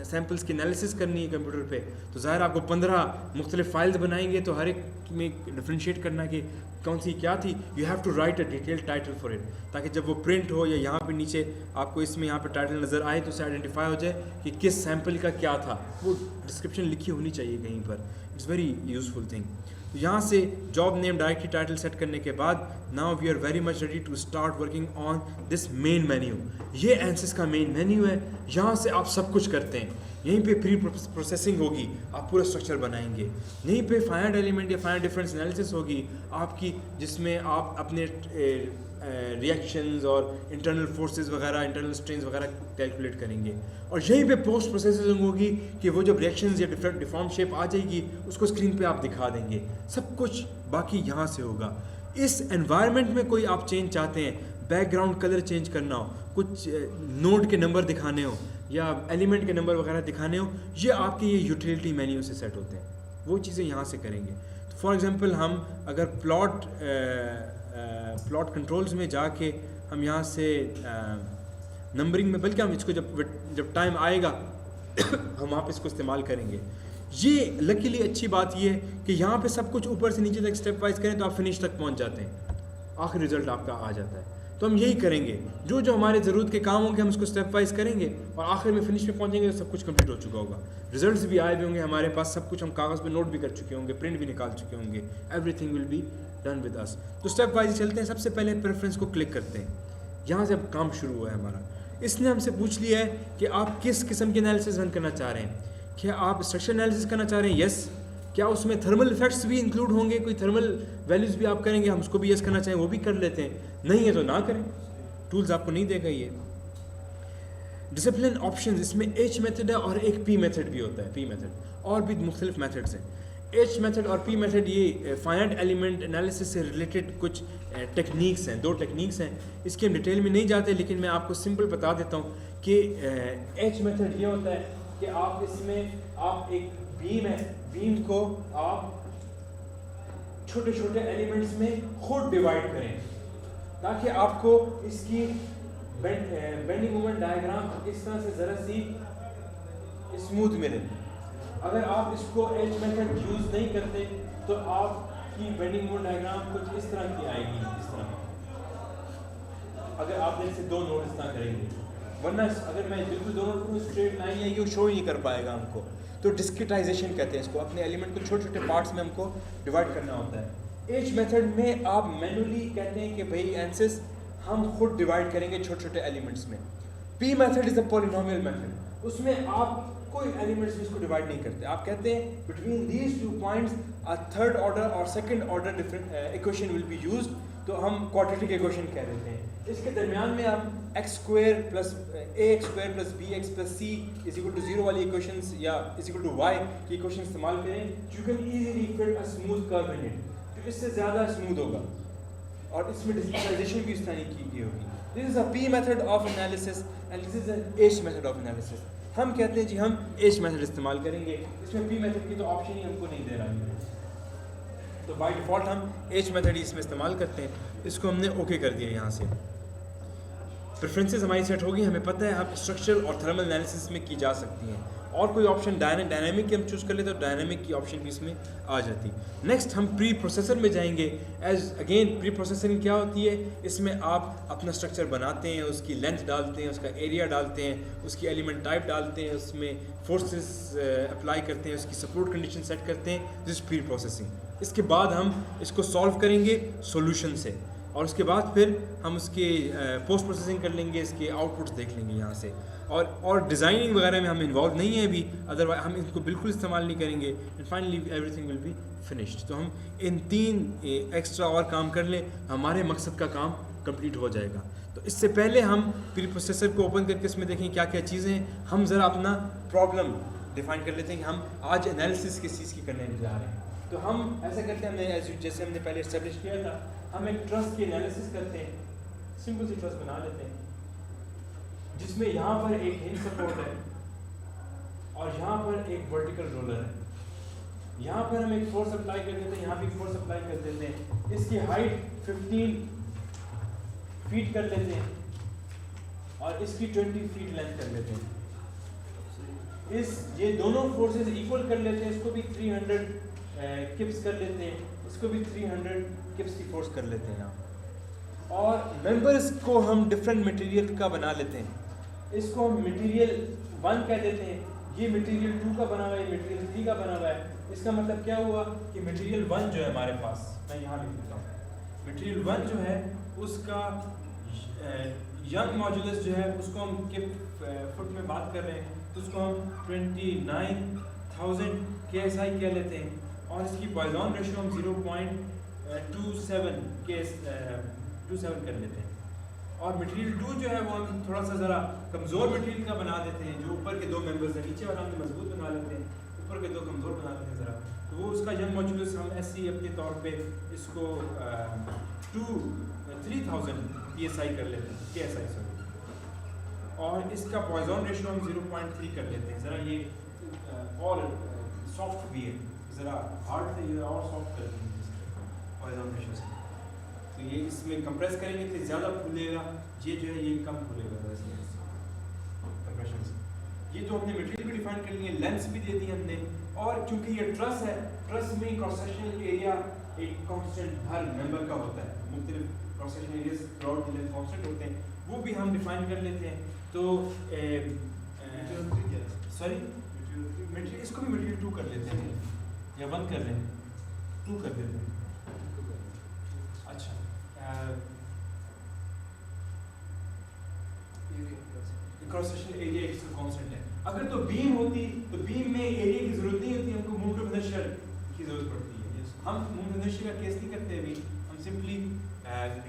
सैम्पल्स की एनालिसिस करनी है कंप्यूटर पे, तो ज़ाहिर आपको 15 मुख्तलिफ फाइल्स बनाएंगे, तो हर एक में डिफ्रेंशिएट करना कि कौन सी क्या थी। You have to write a detail title for it, ताकि जब वो प्रिंट हो या यहाँ पे नीचे आपको इसमें यहाँ पे टाइटल नज़र आए तो उसे आइडेंटिफाई हो जाए कि किस सैम्पल का क्या था। वो डिस्क्रिप्शन लिखी होनी चाहिए कहीं पर। It's very useful thing. तो यहाँ से job name, directory title set करने के बाद now we are very much ready to start working on this main menu. ये ANSYS का मेन मेन्यू है, यहाँ से आप सब कुछ करते हैं। यहीं पे प्री प्रोसेसिंग होगी, आप पूरा स्ट्रक्चर बनाएंगे। यहीं पे फाइनाइट एलिमेंट या फाइनाइट डिफरेंस एनालिसिस होगी आपकी, जिसमें आप अपने रिएक्शंस और इंटरनल फोर्सेस वगैरह, इंटरनल स्ट्रेंस वगैरह कैलकुलेट करेंगे। और यहीं पे पोस्ट प्रोसेसिंग होगी कि वो जब रिएक्शंस या डिफरेंट डिफॉर्म शेप आ जाएगी उसको स्क्रीन पे आप दिखा देंगे। सब कुछ बाकी यहाँ से होगा। इस एनवायरनमेंट में कोई आप चेंज चाहते हैं, बैकग्राउंड कलर चेंज करना हो, कुछ नोड के नंबर दिखाने हो या एलिमेंट के नंबर वगैरह दिखाने हो, ये आपके ये यूटिलिटी मेन्यू से सेट होते हैं। वो चीज़ें यहाँ से करेंगे। तो फॉर एग्जांपल हम अगर प्लॉट कंट्रोल्स में जाके हम यहाँ से नंबरिंग में, बल्कि हम इसको जब टाइम आएगा हम वहाँ पे इसको इस्तेमाल करेंगे। ये लकीली अच्छी बात ये है कि यहाँ पे सब कुछ ऊपर से नीचे तक स्टेप वाइज करें तो आप फिनिश तक पहुँच जाते हैं, आखिर रिजल्ट आपका आ जाता है। तो हम यही करेंगे, जो जो हमारे ज़रूरत के काम होंगे हम उसको स्टेप वाइज करेंगे और आखिर में फिनिश में पहुँचेंगे तो सब कुछ कंप्लीट हो चुका होगा, रिजल्ट्स भी आए भी होंगे हमारे पास, सब कुछ हम कागज़ पे नोट भी कर चुके होंगे, प्रिंट भी निकाल चुके होंगे, everything will be done with us. तो स्टेप वाइज चलते हैं। सबसे पहले प्रेफरेंस को क्लिक करते हैं, यहाँ से अब काम शुरू हुआ है हमारा। इसने हमसे पूछ लिया है कि आप किस किस्म के एनालिसिस रन करना चाह रहे हैं, क्या आप स्ट्रक्चर एनालिसिस करना चाह रहे हैं, यस। क्या उसमें थर्मल इफेक्ट्स भी इंक्लूड होंगे, कोई थर्मल वैल्यूज़ भी आप करेंगे, हम उसको भी यस करना चाहें वो भी कर लेते हैं, नहीं है तो ना करें, टूल्स आपको नहीं देगा ये। डिसिप्लिन ऑप्शंस, इसमें एच मेथड है और एक पी मेथड भी होता है, पी मेथड, और भी मुख्तलिफ मेथड्स हैं। एच मेथड और पी मेथड ये फाइनाइट एलिमेंट एनालिसिस से रिलेटेड कुछ टेक्निक्स हैं, 2 टेक्निक्स हैं, इसकी हम डिटेल में नहीं जाते, लेकिन मैं आपको सिंपल बता देता हूँ कि एच मेथड ये होता है कि आप इसमें आप एक बीम है, बीम को आप छोटे छोटे एलिमेंट्स में खुद डिवाइड करें ताकि आपको इसकी बेंडिंग मोमेंट डायग्राम इस तरह से ज़रा सी स्मूथ मिले। अगर आप इसको एच मेथड यूज़ नहीं करते तो आपकी बेंडिंग मोमेंट डायग्राम कुछ इस तरह की आएगी, इस तरह। अगर आप जैसे 2 नोड इस तरह करेंगे, वरना अगर मैं बिल्कुल दोनों स्ट्रेट लाइन है ये शो ही नहीं कर पाएगा हमको। तो डिस्क्रिटाइजेशन कहते हैं इसको, अपने एलिमेंट को छोटे छोटे पार्ट्स में हमको डिवाइड करना होता है। एच मेथड में आप मैनुअली कहते हैं कि भाई एंसेस हम खुद डिवाइड करेंगे छोटे छोटे एलिमेंट्स में। P method is a polynomial method, उसमें आप कोई एलिमेंट्स में इसको डिवाइड नहीं करते, आप कहते हैं between these 2 points a third order और second order different equation will be used, तो हम क्वाड्रेटिक इक्वेशन कह देते हैं। इसके दरमियान में आप x² plus ax² plus bx plus c is equal to 0 वाली इक्वेशंस या इज इक्वल टू y की इक्वेशन इस्तेमाल करें, you can easily fit a smooth curve in it, तो इससे ज़्यादा स्मूथ होगा और इसमें डिस्क्रिटाइजेशन भी इस तरह की गई होगी। This is a p method of analysis and this is an h method of analysis. हम कहते हैं जी हम h मेथड इस्तेमाल करेंगे, इसमें p मेथड की तो ऑप्शन ही हमको नहीं दे रहा है, तो बाय डिफ़ॉल्ट हम h मेथड ही इसमें इस्तेमाल करते हैं। इसको हमने ओके कर दिया। यहाँ से प्रेफरेंसेस हमारी सेट होगी, हमें पता है अब स्ट्रक्चरल और थर्मल एनालिसिस में की जा सकती हैं, और कोई ऑप्शन डायनामिक की हम चूज़ कर ले तो डायनामिक की ऑप्शन भी इसमें आ जाती। नेक्स्ट हम प्री प्रोसेसर में जाएंगे। एज अगेन प्री प्रोसेसरिंग क्या होती है, इसमें आप अपना स्ट्रक्चर बनाते हैं, उसकी लेंथ डालते हैं, उसका एरिया डालते हैं, उसकी एलिमेंट टाइप डालते हैं, उसमें फोर्सेस अप्लाई करते हैं, उसकी सपोर्ट कंडीशन सेट करते हैं, दिस प्री प्रोसेसिंग। इसके बाद हम इसको सॉल्व करेंगे सॉल्यूशन से, और उसके बाद फिर हम उसके पोस्ट प्रोसेसिंग कर लेंगे, इसके आउटपुट्स देख लेंगे यहाँ से, और डिज़ाइनिंग वगैरह में हम इन्वॉल्व नहीं है अभी, अदरवाइज हम इनको बिल्कुल इस्तेमाल नहीं करेंगे, and finally everything will be finished. तो हम इन 3 एक्स्ट्रा और काम कर लें, हमारे मकसद का काम कंप्लीट हो जाएगा। तो इससे पहले हम प्री प्रोसेसर को ओपन करके इसमें देखें क्या क्या चीज़ें हैं। हम ज़रा अपना प्रॉब्लम डिफाइन कर लेते हैं कि हम आज एनालिसिस किस चीज़ की करने जा रहे हैं। तो हम ऐसा करते हैं, जैसे हमने पहले इस्टेब्लिश किया था, हम एक ट्रस्ट की एनालिसिस करते हैं, सिंपल सी ट्रस्ट बना लेते हैं जिसमें यहाँ पर एक हिंज सपोर्ट है और यहाँ पर एक वर्टिकल रोलर है। यहाँ पर हम एक फोर्स अप्लाई कर देते हैं, यहाँ भी फोर्स अप्लाई कर देते हैं, इसकी हाइट 15 फीट कर लेते हैं और इसकी 20 फीट लेंथ कर लेते हैं। ये दोनों फोर्सेस इक्वल कर लेते हैं, इसको भी 300 किप्स कर लेते हैं, इसको भी 300 किप्स की फोर्स कर लेते हैं यहाँ, और मेंबर्स को हम डिफरेंट मटेरियल का बना लेते हैं। इसको हम मटेरियल 1 कह देते हैं, ये मटेरियल 2 का बना हुआ है, ये मटेरियल 3 का बना हुआ है। इसका मतलब क्या हुआ कि मटेरियल 1 जो है हमारे पास, मैं यहाँ लिख देता हूँ, मटेरियल 1 जो है उसका यंग मॉड्यूलस जो है उसको हम किप फुट में बात कर रहे हैं, तो उसको हम 29,000 KSI कह लेते हैं, और इसकी पॉइजन रेशियो हम 0.27 कर लेते हैं। और मटेरियल 2 जो है वो हम थोड़ा सा ज़रा कमज़ोर मटेरियल का बना देते हैं, जो ऊपर के 2 मेंबर्स हैं, नीचे वाला हम मजबूत बना लेते हैं, ऊपर के 2 कमज़ोर बना लेते हैं ज़रा, तो वो उसका यंग मॉड्यूलस हम ऐसे अपने तौर पे इसको 3000 PSI कर लेते हैं, KSI सॉरी, और इसका पॉइजन रेशियो हम 0.3 कर लेते हैं। ज़रा ये और सॉफ्ट भी है, ज़रा हार्ड से ये और सॉफ्ट कर देंगे पॉइजन रेशियो से, तो ये इसमें कंप्रेस करेंगे तो ज़्यादा फूलेगा, ये जो है ये कम फूलेगा वैसे कंप्रेशन से। ये तो हमने मटेरियल भी डिफाइन कर लिए, लेंथ्स भी दे दी हमने, और क्योंकि ये ट्रस है, ट्रस में क्रॉस सेक्शनल एरिया एक कांस्टेंट हर मेंबर का होता है, मुख्तलिफ cross sectional areas throughout the length constant होते हैं, वो भी हम डिफाइन कर लेते हैं। तो सॉरी मटेरियल, इसको भी मटेरियल 2 कर लेते हैं या 1 कर लें, 2 कर देते हैं। अच्छा क्रॉस सेक्शनल एरिया एक कांस्टेंट है। अगर तो बीम होती तो बीम में एरिया की जरूरत नहीं होती, हमको मोमेंट ऑफ इनर्शिया की जरूरत पड़ती है। हम मोमेंट ऑफ इनर्शिया का केस नहीं करते अभी, हम सिंपली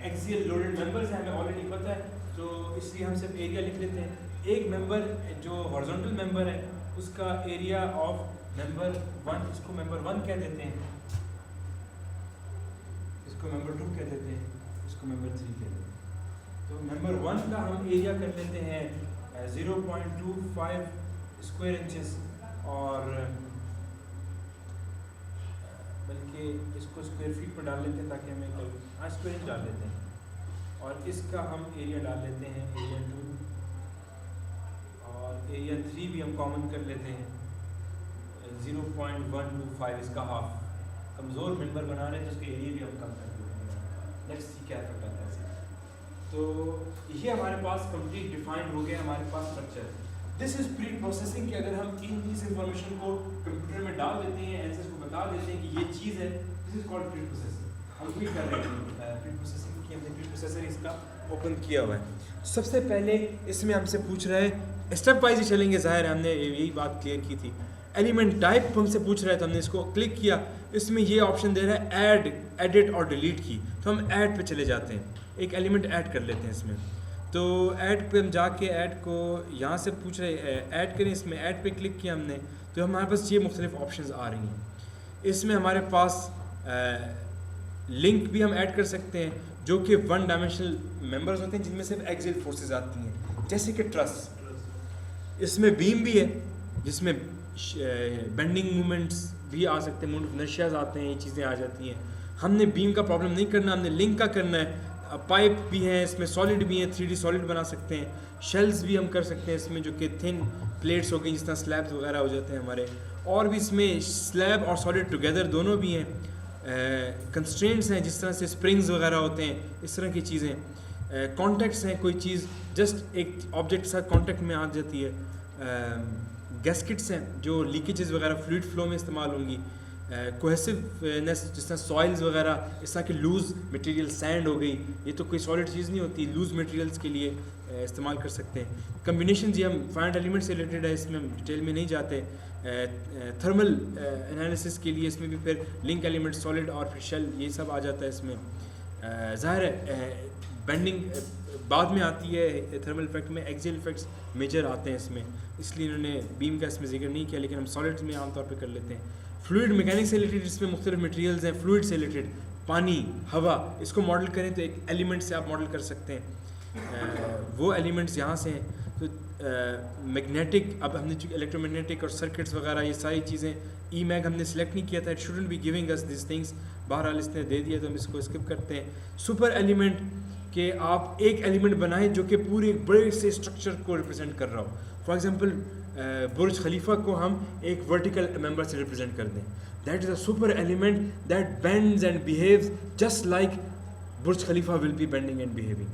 एक्सियल लोडेड मेंबर्स हैं, हमें ऑलरेडी पता है, तो इसलिए हम सिर्फ एरिया लिख लेते हैं। एक मेंबर जो हॉरिजॉन्टल मेंबर है उसका एरिया ऑफ मेंबर 1, इसको मेंबर 1 कह देते हैं, इसको मेंबर 2 कह देते हैं, इसको मेंबर 3 कह देते हैं। तो मेंबर 1 का हम एरिया कर लेते हैं 0.25 स्क्वायर इंचेस, और बल्कि इसको स्क्वायर फीट पर डाल लेते हैं ताकि हमें स्क्वायर इंच डाल लेते हैं, और इसका हम एरिया डाल लेते हैं एरिया 2, और एरिया 3 भी हम कॉमन कर लेते हैं 0.125, इसका हाफ। कमज़ोर मेंबर बना रहे हैं तो उसके एरिया भी हम कम कर देते हैं। लेट्स सी क्या इफेक्ट आता है। तो ये हमारे पास कंप्लीट डिफाइंड हो गया हमारे पास structure. This is pre processing, कि अगर हम इस इंफॉर्मेशन को कंप्यूटर में डाल देते हैं, एंसर्स को बता देते हैं कि ये चीज़ है, this is called pre processing. हम भी कर रहे हैं प्री प्रोसेसिंग की, हमने प्री प्रोसेसर इसका ओपन किया हुआ है। सबसे पहले इसमें हमसे पूछ रहा है, स्टेप वाइज ही चलेंगे, ज़ाहिर है हमने यही बात क्लियर की थी। एलिमेंट टाइप हमसे पूछ रहा है, तो हमने इसको क्लिक किया, इसमें ये ऑप्शन दे रहा है ऐड, एडिट और डिलीट की, तो हम ऐड पे चले जाते हैं, एक एलिमेंट ऐड कर लेते हैं इसमें। तो ऐड पे हम जाके ऐड को यहाँ से पूछ रहे हैं ऐड करें, इसमें ऐड पे क्लिक किया हमने, तो हमारे पास ये मुख्तलिफ ऑप्शंस आ रही हैं। इसमें हमारे पास लिंक भी हम ऐड कर सकते हैं, जो कि 1 डायमेंशनल मेंबर्स होते हैं जिनमें सिर्फ एक्सियल फोर्सेस आती हैं, जैसे कि ट्रस। इसमें बीम भी है जिसमें बेंडिंग मूवमेंट्स भी आ सकते हैं, मोमेंट ऑफ इनर्शियाज आते हैं, ये चीज़ें आ जाती हैं। हमने बीम का प्रॉब्लम नहीं करना, हमने लिंक का करना है। पाइप भी हैं इसमें, सॉलिड भी हैं, 3D सॉलिड बना सकते हैं। शेल्स भी हम कर सकते हैं इसमें, जो कि थिन प्लेट्स हो गई जिस तरह स्लैब्स वगैरह हो जाते हैं हमारे, और भी इसमें स्लैब और सॉलिड टुगेदर दोनों भी हैं। कंस्ट्रेंट्स हैं जिस तरह से स्प्रिंग्स वगैरह होते हैं, इस तरह की चीज़ें। कॉन्टेक्ट्स हैं, कोई चीज़ जस्ट एक ऑब्जेक्ट के साथ कॉन्टेक्ट में आ जाती है। गैस्केट्स हैं जो लीकेजेस वगैरह फ्लूइड फ्लो में इस्तेमाल होंगी। कोहेसिवनेस जिस तरह सॉइल्स वगैरह, इस तरह की लूज़ मटेरियल, सैंड हो गई, ये तो कोई सॉलिड चीज़ नहीं होती, लूज़ मटेरियल्स के लिए इस्तेमाल कर सकते हैं। कम्बिनेशन ये हम फाइनाइट एलिमेंट से रिलेटेड है, इसमें हम डिटेल में नहीं जाते। थर्मल एनालिसिस के लिए इसमें भी फिर लिंक एलिमेंट, सॉलिड और फिर शेल, ये सब आ जाता है इसमें। ज़ाहिर है बेंडिंग बाद में आती है, थर्मल इफेक्ट में एक्सियल इफेक्ट्स मेजर आते हैं इसमें, इसलिए इन्होंने बीम का इसमें जिक्र नहीं किया, लेकिन हम सॉलिड में आमतौर पर कर लेते हैं। फ्लूइड मैकेनिक्स से रिलेटेड इसमें मुख्तलिफ मटेरियल्स हैं, फ्लूइड से रिलेटेड, पानी, हवा, इसको मॉडल करें तो एक एलिमेंट से आप मॉडल कर सकते हैं। वो एलिमेंट्स यहाँ से हैं। तो मैग्नेटिक, अब हमने चूँकि इलेक्ट्रोमैग्नेटिक और सर्किट्स वगैरह ये सारी चीज़ें, ई मैग हमने सेलेक्ट नहीं किया था, it shouldn't be giving us this things, बहरहाल इसने दे दिया तो हम इसको स्किप करते हैं। सुपर एलिमेंट के आप एक एलिमेंट बनाएं जो कि पूरे बड़े से स्ट्रक्चर को रिप्रेजेंट कर रहा हो। फॉर एग्जांपल बुर्ज खलीफा को हम एक वर्टिकल मेंबर से रिप्रेजेंट कर दें, that is a super element that bends and behaves just like Burj Khalifa will be bending and behaving.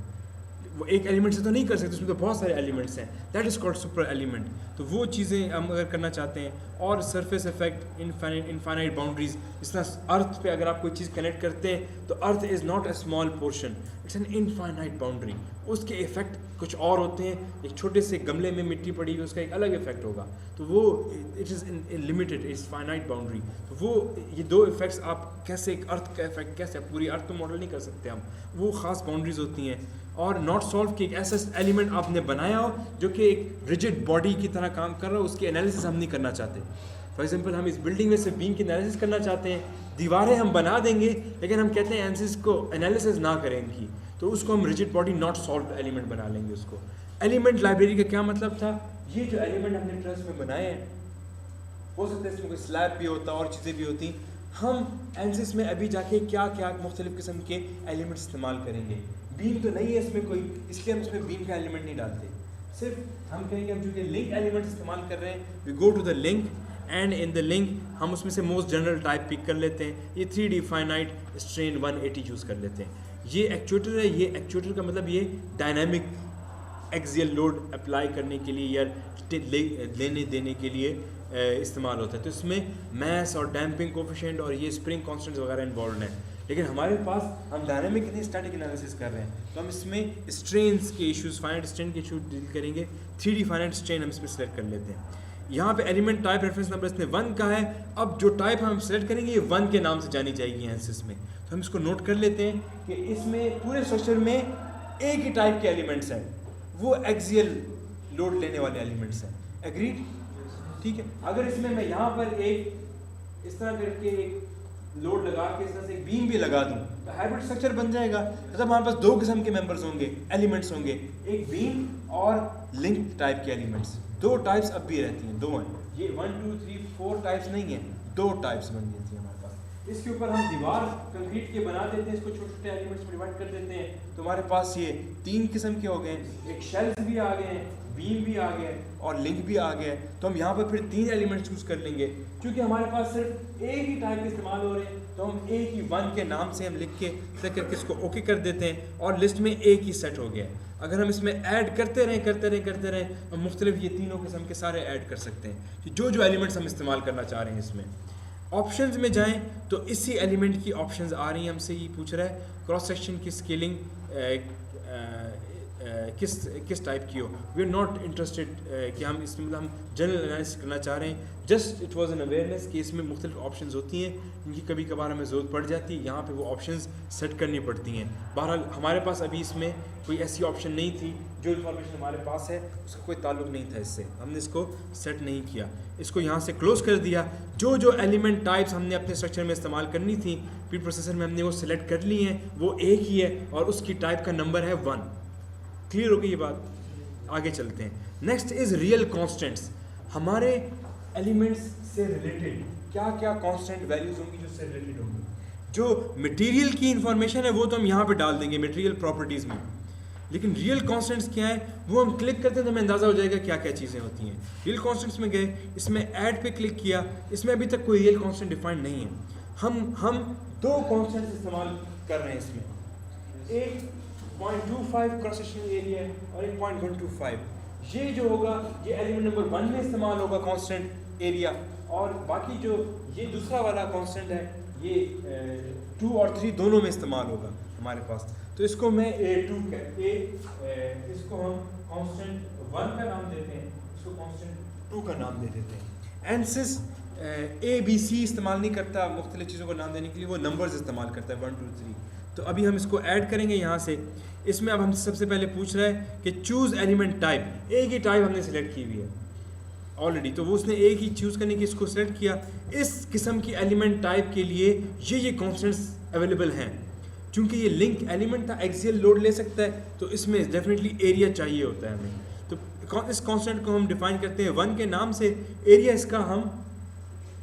वो एक एलिमेंट से तो नहीं कर सकते, उसमें तो बहुत सारे एलिमेंट्स हैं, that is called super element. तो वो चीज़ें हम अगर करना चाहते हैं। और सरफेस इफेक्ट, इनफाइनाइट बाउंड्रीज, इस तरह अर्थ पे अगर आप कोई चीज़ कनेक्ट करते हैं तो earth is not a small portion, it's an infinite boundary, उसके इफेक्ट कुछ और होते हैं। एक छोटे से गमले में मिट्टी पड़ी हुई, उसका एक अलग इफेक्ट होगा, तो वो it is limited, it's finite boundary. तो वो ये दो इफेक्ट्स आप कैसे, एक अर्थ का इफेक्ट कैसे, पूरी अर्थ तो मॉडल नहीं कर सकते हम, वो ख़ास बाउंड्रीज होती हैं। और नॉट सॉल्व कि एक ऐसा एलिमेंट आपने बनाया हो जो कि एक रिजिड बॉडी की तरह काम कर रहा हो, उसकी एनालिसिस हम नहीं करना चाहते। फॉर एग्जांपल हम इस बिल्डिंग में से बीम की एनालिसिस करना चाहते हैं, दीवारें हम बना देंगे लेकिन हम कहते हैं एनालिसिस को एनालिसिस ना करें इनकी, तो उसको हम rigid body not solve element बना लेंगे उसको। एलिमेंट लाइब्रेरी का क्या मतलब था, ये जो एलिमेंट हमने ट्रस्ट में बनाए हैं, हो सकता है इसमें कोई स्लैब भी होता और चीज़ें भी होती, हम एनालिसिस में अभी जाके क्या क्या मुख्तलिफ किस्म के एलिमेंट्स इस्तेमाल करेंगे। बीम तो नहीं है इसमें कोई, इसलिए हम इसमें बीम का एलिमेंट नहीं डालते। सिर्फ हम कहेंगे हम चूँकि लिंक एलिमेंट इस्तेमाल कर रहे हैं, we go to the link and in the link हम उसमें से मोस्ट जनरल टाइप पिक कर लेते हैं। ये 3D फाइनाइट स्ट्रेन 180 यूज़ कर लेते हैं। ये एक्चुएटर है, ये एक्चुएटर का मतलब ये डायनामिक एक्सियल लोड अप्लाई करने के लिए या लेने देने के लिए इस्तेमाल होता है। तो इसमें मैस और डैम्पिंग कोफिशिएंट और ये स्प्रिंग कॉन्स्टेंट्स वगैरह इन्वॉल्व हैं। लेकिन हमारे पास हम डायनामिक नहीं स्टैटिक एनालिसिस कर रहे हैं, तो हम इसमें स्ट्रेन्स के इश्यूज, फाइनाइट स्ट्रेन के इशू डील करेंगे। 3D फाइनाइट स्ट्रेन हम इसमें सेलेक्ट कर लेते हैं। यहाँ पे एलिमेंट टाइप रेफरेंस नंबर इसमें 1 का है। अब जो टाइप हम सेलेक्ट करेंगे ये 1 के नाम से जानी जाएगी एनालिसिस में। तो हम इसको नोट कर लेते हैं कि इसमें पूरे स्ट्रक्चर में एक ही टाइप के एलिमेंट्स हैं, वो एक्सियल लोड लेने वाले एलिमेंट्स हैं। एग्रीड? ठीक है। अगर इसमें मैं यहाँ पर एक इस तरह करके एक लोड लगा के इस तरह से एक बीम भी लगा दूं तो हाइब्रिड स्ट्रक्चर बन जाएगा। मतलब हमारे पास 2 किस्म के मेंबर्स होंगे, एलिमेंट्स होंगे, एक बीम और लिंक टाइप के एलिमेंट्स। 2 टाइप्स अब भी रहती हैं, 2 हैं। ये 1 2 3 4 टाइप्स नहीं है, 2 टाइप्स बन जाती है हमारे पास। इसके ऊपर हम दीवार कंक्रीट के बना देते हैं, इसको छोटे छोटे एलिमेंट्स में डिवाइड कर देते हैं। तो हमारे पास ये 3 किस्म के हो गए, एक शेल्स भी आ गए हैं, बीम भी आ गए और लिंक भी आ गए। तो हम यहाँ पर फिर 3 एलिमेंट्स यूज़ कर लेंगे। क्योंकि हमारे पास सिर्फ एक ही टाइप के इस्तेमाल हो रहे हैं तो हम एक ही 1 के नाम से हम लिख के सेलेक्ट करके इसको ओके कर देते हैं और लिस्ट में एक ही सेट हो गया है। अगर हम इसमें ऐड करते रहें हम मुख्तलिफ ये तीनों किस्म के सारे ऐड कर सकते हैं कि जो जो एलिमेंट्स हम इस्तेमाल करना चाह रहे हैं। इसमें ऑप्शंस में जाएं तो इसी एलिमेंट की ऑप्शंस आ रही हैं। हमसे ये पूछ रहा है क्रॉस सेक्शन की स्केलिंग किस टाइप की हो। वी आर नॉट इंटरेस्टेड कि हम इसमें मतलब हम जनरल एनालिसिस करना चाह रहे हैं। Just it was an awareness कि इसमें मुख्तलिफ ऑप्शंस होती हैं, इनकी कभी कभार हमें ज़रूरत पड़ जाती है, यहाँ पे वो ऑप्शंस सेट करनी पड़ती हैं। बहरहाल हमारे पास अभी इसमें कोई ऐसी ऑप्शन नहीं थी। जो इन्फॉर्मेशन हमारे पास है उसका कोई ताल्लुक नहीं था इससे, हमने इसको सेट नहीं किया, इसको यहाँ से क्लोज कर दिया। जो जो एलिमेंट टाइप्स हमने अपने स्ट्रक्चर में इस्तेमाल करनी थी प्री प्रोसेसर में हमने वो सिलेक्ट कर ली हैं, वो एक ही है और उसकी टाइप का नंबर है 1। क्लियर हो गई ये बात? आगे चलते हैं। Next is real constants. हमारे एलिमेंट्स से रिलेटेड क्या क्या कांस्टेंट वैल्यूज होंगी जो उससे रिलेटेड होंगी। जो मटेरियल की इंफॉर्मेशन है वो तो हम यहाँ पे डाल देंगे मटेरियल प्रॉपर्टीज में, लेकिन रियल कांस्टेंट्स क्या है वो हम क्लिक करते हैं तो हमें अंदाजा हो जाएगा क्या क्या चीज़ें होती हैं। रियल कांस्टेंट्स में गए, इसमें ऐड पे क्लिक किया, इसमें अभी तक कोई रियल कांस्टेंट डिफाइंड नहीं है। हम 2 कांस्टेंट्स इस्तेमाल कर रहे हैं इसमें, एक 0.25 क्रॉस सेक्शनल एरिया और एक 0.125। ये जो होगा ये एलिमेंट नंबर 1 में इस्तेमाल होगा कांस्टेंट एरिया, और बाकी जो ये दूसरा वाला कांस्टेंट है ये 2 और 3 दोनों में इस्तेमाल होगा हमारे पास। तो इसको मैं A2 इसको हम कांस्टेंट 1 का नाम देते हैं, इसको कांस्टेंट 2 का नाम दे देते हैं। एनसिस ABC इस्तेमाल नहीं करता मुख्तलिफ चीज़ों को नाम देने के लिए, वो नंबर्स इस्तेमाल करता है 1 2 3। तो अभी हम इसको ऐड करेंगे यहाँ से। इसमें अब हमसे सबसे पहले पूछ रहा है कि चूज़ एलिमेंट टाइप। एक ही टाइप हमने सेलेक्ट की हुई है ऑलरेडी, तो वो उसने एक ही चूज़ करने की इसको सेलेक्ट किया। इस किस्म की एलिमेंट टाइप के लिए ये कांस्टेंट्स अवेलेबल हैं। चूँकि ये लिंक एलिमेंट था, एक्सियल लोड ले सकता है, तो इसमें डेफिनेटली एरिया चाहिए होता है हमें। तो इस कांस्टेंट को हम डिफाइन करते हैं 1 के नाम से, एरिया इसका हम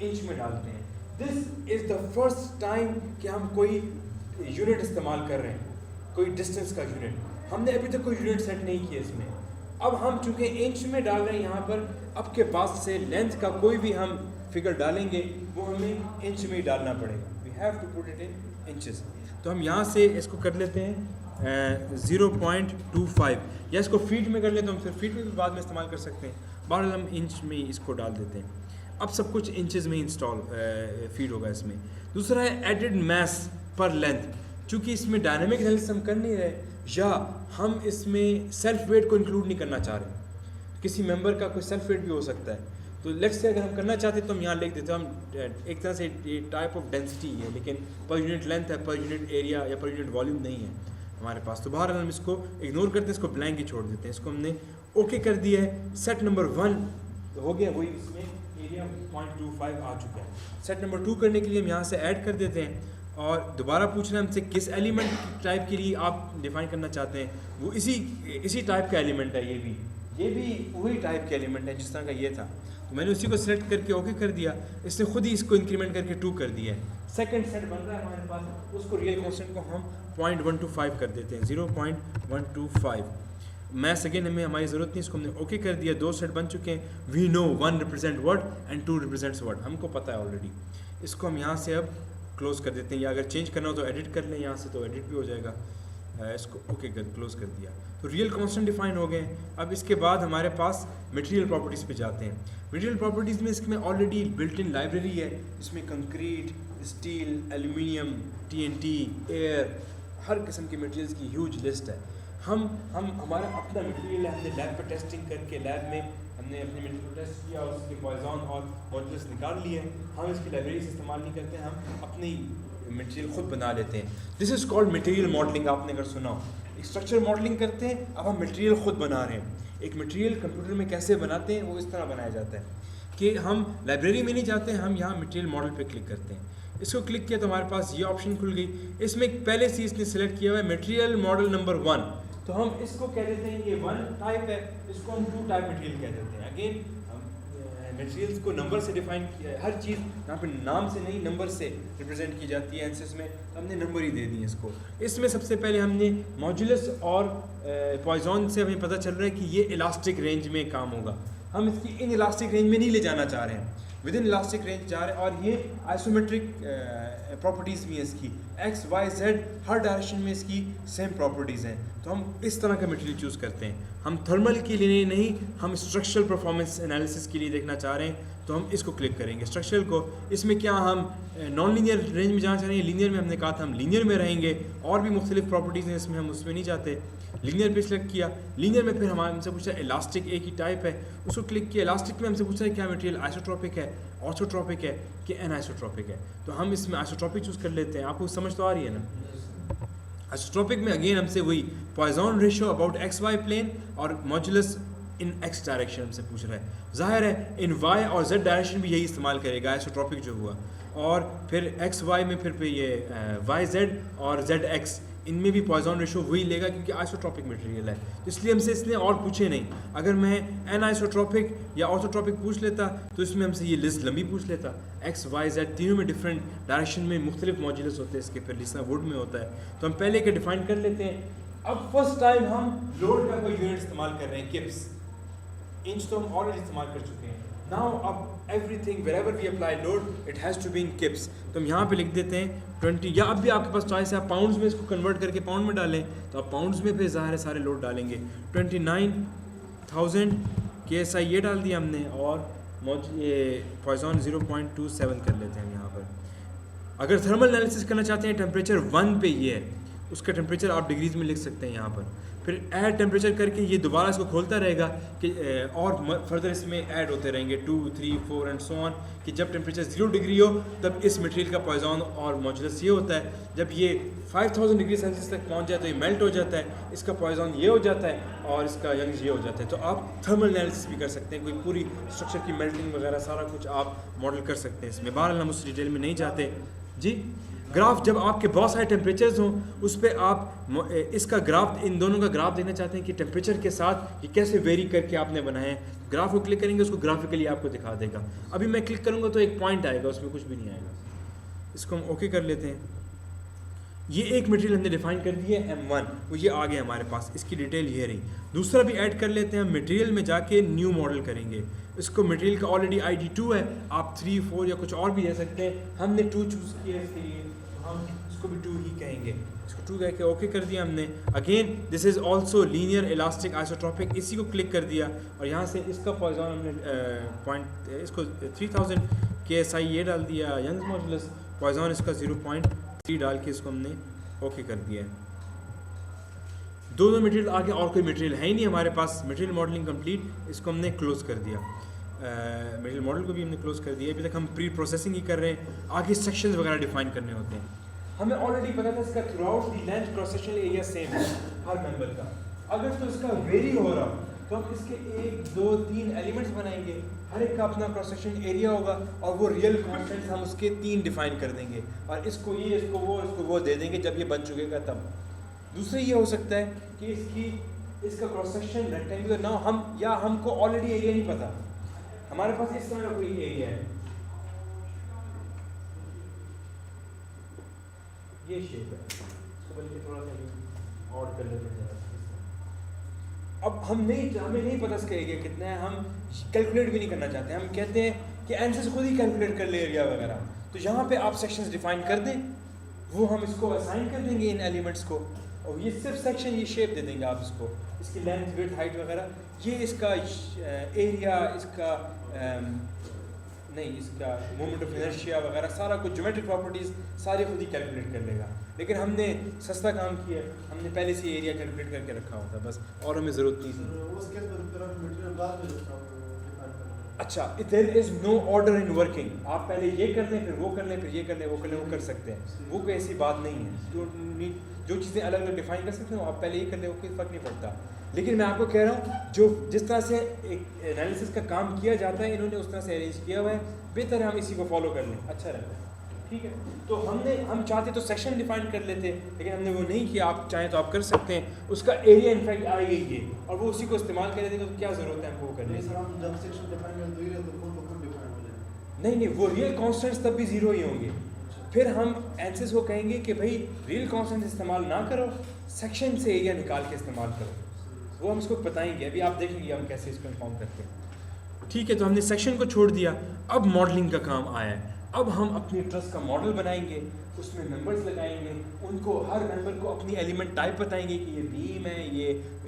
इंच में डालते हैं। This is the first time कि हम कोई यूनिट इस्तेमाल कर रहे हैं, कोई डिस्टेंस का यूनिट। हमने अभी तक कोई यूनिट सेट नहीं किया इसमें। अब हम चूँकि इंच में डाल रहे हैं यहाँ पर, अब के पास से लेंथ का कोई भी हम फिगर डालेंगे वो हमें इंच में ही डालना पड़ेगा। We have to put it in inches. तो हम यहाँ से इसको कर लेते हैं 0.25, या इसको फीट में कर लेते हैं, हम फिर फीट में भी बाद में इस्तेमाल कर सकते हैं। बहरहाल हम इंच में ही इसको डाल देते हैं। अब सब कुछ इंचेस में इंस्टॉल फीड होगा इसमें। दूसरा है एडेड मैस पर लेंथ। चूँकि इसमें डायनेमिक एनालिसिस हम कर नहीं रहे, या हम इसमें सेल्फ वेट को इंक्लूड नहीं करना चाह रहे, किसी मेंबर का कोई सेल्फ वेट भी हो सकता है, तो लेट्स से अगर हम करना चाहते तो हम यहाँ लिख देते हैं। हम एक तरह से ये टाइप ऑफ डेंसिटी है, लेकिन पर यूनिट लेंथ है, पर यूनिट एरिया या पर यूनिट वॉल्यूम नहीं है हमारे पास। तो बाहर हम इसको इग्नोर करते हैं, इसको ब्लैंक ही छोड़ देते हैं। इसको हमने ओके कर दिया है। सेट नंबर 1 हो गया, वही इसमें एरिया 0.25 आ चुका है। सेट नंबर 2 करने के लिए हम यहाँ से ऐड कर देते हैं, और दोबारा पूछ रहे हैं हमसे किस एलिमेंट टाइप के लिए आप डिफाइन करना चाहते हैं। वो इसी टाइप का एलिमेंट है, ये भी वही टाइप के एलिमेंट है जिस तरह का ये था। तो मैंने उसी को सिलेक्ट करके ओके कर दिया, इसने खुद ही इसको इंक्रीमेंट करके 2 कर दिया है। सेकंड सेट बन रहा है हमारे पास, उसको रियल कांस्टेंट को हम 0.125 कर देते हैं, 0.125। मैथ्स अगेन हमें हमारी ज़रूरत नहीं, इसको हमने ओके कर दिया, 2 सेट बन चुके हैं। We know 1 represent word and 2 represents word, हमको पता है ऑलरेडी। इसको हम यहाँ से अब क्लोज कर देते हैं, या अगर चेंज करना हो तो एडिट कर लें यहाँ से, तो एडिट भी हो जाएगा। इसको ओके कर क्लोज कर दिया, तो रियल कांस्टेंट डिफाइन हो गए। अब इसके बाद हमारे पास मटेरियल प्रॉपर्टीज़ पे जाते हैं। मटेरियल प्रॉपर्टीज़ में इसमें ऑलरेडी बिल्ट इन लाइब्रेरी है, जिसमें concrete, steel, aluminium, TNT, air, हर किस्म के मटेरियल्स की ह्यूज लिस्ट है। हम हमारा अपना मटेरियल है, हमने लैब पर टेस्टिंग करके लैब में हमने अपने मटेरियल को टेस्ट किया और उसके पॉइजन और मॉड्यूल्स निकाल लिए। हम इसकी लाइब्रेरी से इस्तेमाल नहीं करते, हम अपनी मटेरियल खुद बना लेते हैं। This is called material modelling. आपने अगर सुना हो, एक स्ट्रक्चर मॉडलिंग करते हैं, अब हम मटेरियल खुद बना रहे हैं। एक मटेरियल कंप्यूटर में कैसे बनाते हैं वो इस तरह बनाया जाता है कि हम लाइब्रेरी में नहीं जाते हैं, हम यहाँ मटेरियल मॉडल पे क्लिक करते हैं। इसको क्लिक किया तो हमारे पास ये ऑप्शन खुल गई। इसमें पहले से इसने सेलेक्ट किया हुआ है मटेरियल मॉडल नंबर 1, तो हम इसको कह देते हैं ये 1 टाइप है, इसको हम 2 टाइप मटेरियल कह देते हैं। अगेन मटेरियल्स को नंबर से डिफाइन किया है, हर चीज़ यहाँ पे नाम से नहीं नंबर से रिप्रेजेंट की जाती है। एंसेस में हमने नंबर ही दे दिए इसको। इसमें सबसे पहले हमने मॉड्यूलस और पॉइजन से हमें पता चल रहा है कि ये इलास्टिक रेंज में काम होगा। हम इसकी इन इलास्टिक रेंज में नहीं ले जाना चाह रहे हैं, विद इन इलास्टिक रेंज जा रहे हैं। और ये आइसोमेट्रिक प्रॉपर्टीज़ भी हैं इसकी, X, Y, Z हर डायरेक्शन में इसकी सेम प्रॉपर्टीज़ हैं। तो हम इस तरह का मटेरियल चूज़ करते हैं। हम थर्मल के लिए नहीं, हम स्ट्रक्चरल परफॉर्मेंस एनालिसिस के लिए देखना चाह रहे हैं, तो हम इसको क्लिक करेंगे स्ट्रक्चरल को। इसमें क्या हम नॉन लीनियर रेंज में जाना चाह रहे हैं, लीनियर में हमने कहा था हम लीनियर में रहेंगे। और भी मुख्तलिफ प्रॉपर्टीज़ हैं इसमें, हम उसमें नहीं जाते। लीनियर पे सिलेक्ट किया, लीनियर में फिर हमारे हमसे पूछा इलास्टिक एक ही टाइप है, उसको क्लिक किया। इलास्टिक में हमसे पूछा है क्या मटेरियल आइसोट्रोपिक है, ऑर्थोट्रोपिक है कि एनाइसोट्रोपिक है, तो हम इसमें आइसोट्रोपिक चूज़ कर लेते हैं। आपको समझ तो आ रही है ना। आइसोट्रोपिक में अगेन हमसे वही Poisson ratio about XY plane और मॉड्यूलस इन X डायरेक्शन हमसे पूछ रहा है। जाहिर है इन Y और Z डायरेक्शन भी यही इस्तेमाल करेगा आइसोट्रोपिक जो हुआ। और फिर XY में फिर पे ये YZ और ZX इनमें भी पॉइजन रेशियो वही लेगा, क्योंकि आइसोट्रोपिक मटेरियल है। तो इसलिए हमसे इसने और पूछे नहीं। अगर मैं एनाइसोट्रोपिक या ऑर्थोट्रोपिक पूछ लेता तो इसमें हमसे ये लिस्ट लंबी पूछ लेता। X, Y, Z तीनों में डिफरेंट डायरेक्शन में मुख्तलिफ मॉड्यूलस होते हैं इसके, फिर लिस्ना वुड में होता है। तो हम पहले के डिफाइन कर लेते हैं। अब फर्स्ट टाइम हम लोड का कोई यूनिट इस्तेमाल कर रहे हैं, किप्स। इंच तो हम ऑलरेडी इस्तेमाल कर चुके हैं। नाउ अब everything wherever we apply load it has to be in kips. तो हम यहाँ पे लिख देते हैं 20, या अब भी आपके पास चॉइस है, आप पाउंड्स में इसको कन्वर्ट करके पाउंड में डालें तो आप पाउंड्स में फिर ज़ाहिर है सारे लोड डालेंगे। 29,000 KSI ये डाल दिया हमने, और ये पॉइजन 0.27 कर लेते हैं यहाँ पर। अगर थर्मल एनालिसिस करना चाहते हैं टेम्परेचर 1 पे ये है, उसका टेम्परेचर आप डिग्रीज में लिख सकते हैं यहाँ पर। फिर ऐड टेम्परेचर करके ये दोबारा इसको खोलता रहेगा कि और फर्दर इसमें ऐड होते रहेंगे 2, 3, 4 एंड सो ऑन, कि जब टेम्परेचर 0 डिग्री हो तब इस मटेरियल का पॉइजन और मॉड्यूलस ये होता है। जब ये 5000 डिग्री सेल्सियस तक पहुँच जाए तो ये मेल्ट हो जाता है, इसका पॉइजन ये हो जाता है और इसका यंग्स ये हो जाता है। तो आप थर्मल एनालिसिस भी कर सकते हैं, कोई पूरी स्ट्रक्चर की मेल्टिंग वगैरह सारा कुछ आप मॉडल कर सकते हैं इसमें। बहरहाल हम उस डिटेल में नहीं जाते जी। ग्राफ जब आपके बहुत सारे टेम्परेचर्स हों उस पर आप इसका ग्राफ, इन दोनों का ग्राफ देखना चाहते हैं कि टेम्परेचर के साथ ये कैसे वेरी करके आपने बनाए हैं, ग्राफ को क्लिक करेंगे उसको ग्राफिकली आपको दिखा देगा। अभी मैं क्लिक करूँगा तो एक पॉइंट आएगा, उसमें कुछ भी नहीं आएगा। इसको हम ओके कर लेते हैं। ये एक मटेरियल हमने डिफाइन कर दिया है M1, वो ये आ गया हमारे पास, इसकी डिटेल ये रही। दूसरा भी ऐड कर लेते हैं, मटेरियल में जाके न्यू मॉडल करेंगे। इसको मटेरियल का ऑलरेडी ID 2 है, आप 3, 4 या कुछ और भी दे सकते हैं। हमने 2 चूज़ किया इसके लिए, हम इसको भी 2 ही कहेंगे। इसको 2 कह के ओके कर दिया हमने। Again this is also linear elastic isotropic, इसी को क्लिक कर दिया और यहाँ से इसका पॉइजन हमने पॉइंट इसको 3000 KSI ये डाल दिया, यंग्स मॉड्यूलस पॉइजन इसका 0.3 डाल के इसको हमने ओके कर दिया है। दोनों मटेरियल आगे और कोई मटेरियल है ही नहीं हमारे पास। मटेरियल मॉडलिंग कंप्लीट, इसको हमने क्लोज कर दिया। मटेरियल मॉडल को भी हमने क्लोज कर दिया। अभी तक हम प्री प्रोसेसिंग ही कर रहे हैं, आगे सेक्शंस वगैरह डिफाइन करने होते हैं। हमें ऑलरेडी पता था इसका throughout the length cross sectional area same है हर मेंबर का। अगर तो इसका वेरी हो रहा तो हम इसके 1, 2, 3 एलिमेंट्स बनाएंगे, हर एक का अपना क्रॉस सेक्शन एरिया होगा और वो रियल कॉन्स्टेंट्स हम उसके 3 डिफाइन कर देंगे और इसको ये, इसको वो दे देंगे जब ये बन चुकेगा तब। दूसरा ये हो सकता है कि इसका क्रॉस सेक्शन रेक्टेंगुलर ना हो, हमको ऑलरेडी एरिया नहीं पता, हमारे पास इस तरह का कोई एरिया है, ये शेप है, इसको बल्कि थोड़ा सा और कर लेते हैं। अब हमें नहीं पता इसका एरिया कितना है, हम कैलकुलेट भी नहीं करना चाहते, हम कहते हैं कि एनसिस खुद ही कैलकुलेट कर ले एरिया वगैरह। तो यहाँ पे आप सेक्शंस डिफाइन कर दें, वो हम इसको असाइन कर देंगे इन एलिमेंट्स को, और ये सिर्फ सेक्शन ये शेप दे देंगे आप इसको, इसकी लेंथ विड्थ हाइट वगैरह, ये इसका एरिया, इसका नहीं इसका मोमेंट ऑफ इनर्शिया वगैरह सारा कुछ ज्योमेट्रिक प्रॉपर्टीज़ सारी खुद ही कैलकुलेट कर लेगा। लेकिन हमने सस्ता काम किया, हमने पहले से एरिया कैलकुलेट करके रखा होता बस, और हमें ज़रूरत नहीं थी। अच्छा, there is no order in working, आप पहले ये कर लें फिर वो कर लें फिर ये कर लें वो कर लें, वो कर सकते हैं, वो कोई ऐसी बात नहीं है। जो चीज़ें अलग अलग डिफाइन कर सकते हो आप पहले ये कर लें, वो कोई फ़र्क नहीं पड़ता। लेकिन मैं आपको कह रहा हूँ जो जिस तरह से एक एनालिसिस का काम किया जाता है इन्होंने उस तरह से अरेंज किया हुआ है, बेहतर है हम इसी को फॉलो कर लें, अच्छा रहता है। ठीक है, तो हम चाहते तो सेक्शन डिफाइन कर लेते, लेकिन हमने वो नहीं किया। आप चाहें तो आप कर सकते हैं, उसका एरिया इनफैक्ट आ गई है और वो उसी को इस्तेमाल कर देंगे, तो क्या ज़रूरत है हमको वो करने की। नहीं, वो रियल कॉन्स्टेंट्स तब भी ज़ीरो ही होंगे। फिर हम एनसिस को कहेंगे कि भाई रियल कॉन्स्टेंट्स इस्तेमाल ना करो, सेक्शन से एरिया निकाल के इस्तेमाल करो, वो हम इसको बताएंगे, अभी आप देखेंगे हम कैसे इसको इन्फॉर्म करते हैं। ठीक है, तो हमने सेक्शन को छोड़ दिया, अब मॉडलिंग का काम आया है। अब हम अपनी ट्रस्ट का मॉडल बनाएंगे, उसमें मेंबर्स लगाएंगे, उनको हर मेंबर को अपनी एलिमेंट टाइप बताएंगे कि ये बीम है,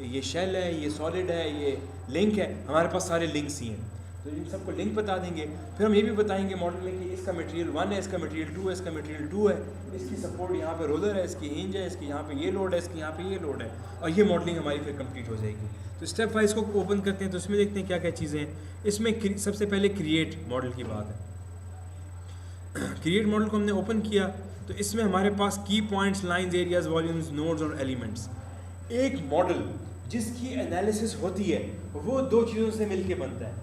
ये शेल है, ये सॉलिड है, ये लिंक है, हमारे पास सारे लिंक्स ही हैं, तो इन सबको लिंक बता देंगे। फिर हम ये भी बताएंगे मॉडल में कि इसका मटेरियल 1 है, इसका मटेरियल 2 है, इसका मटेरियल 2 है, इसकी सपोर्ट यहाँ पे रोलर है, इसकी हिंज है, इसकी यहाँ पे ये लोड है, इसकी यहाँ पे ये लोड है, और ये मॉडलिंग हमारी फिर कंप्लीट हो जाएगी। तो स्टेप वाइज को ओपन करते हैं, तो इसमें देखते हैं क्या क्या चीज़ें हैं। इसमें सबसे पहले क्रिएट मॉडल की बात है। क्रिएट मॉडल को हमने ओपन किया तो इसमें हमारे पास की points, lines, areas, volumes, nodes और एलिमेंट्स। एक मॉडल जिसकी एनालिसिस होती है वो दो चीज़ों से मिलके बनता है,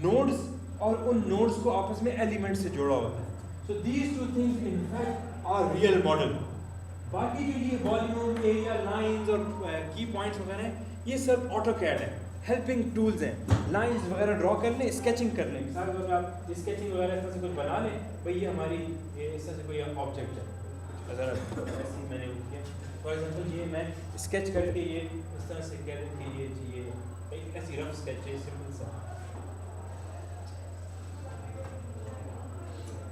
नोड्स और उन नोड्स को आपस में एलिमेंट से जोड़ा होता है। So these two things in fact are real model. बाकी जो ये वॉल्यूम, एरिया, लाइंस और की पॉइंट्स वगैरह हैं, ये सब ऑटोकैड है, हेल्पिंग टूल्स हैं। लाइंस वगैरह ड्रॉ कर लें, स्केचिंग कर लें, मिसाल अगर आप स्केचिंग वगैरह इस तरह से कुछ बना लें, भाई ये हमारी इस तरह से कोई ऑब्जेक्ट है, अगर ऐसे मैंने किया फॉर एग्जांपल, ये मैं स्केच करके ये इस तरह से कह दूँ कि ये एक ऐसी रफ स्केच है, सिंपल सा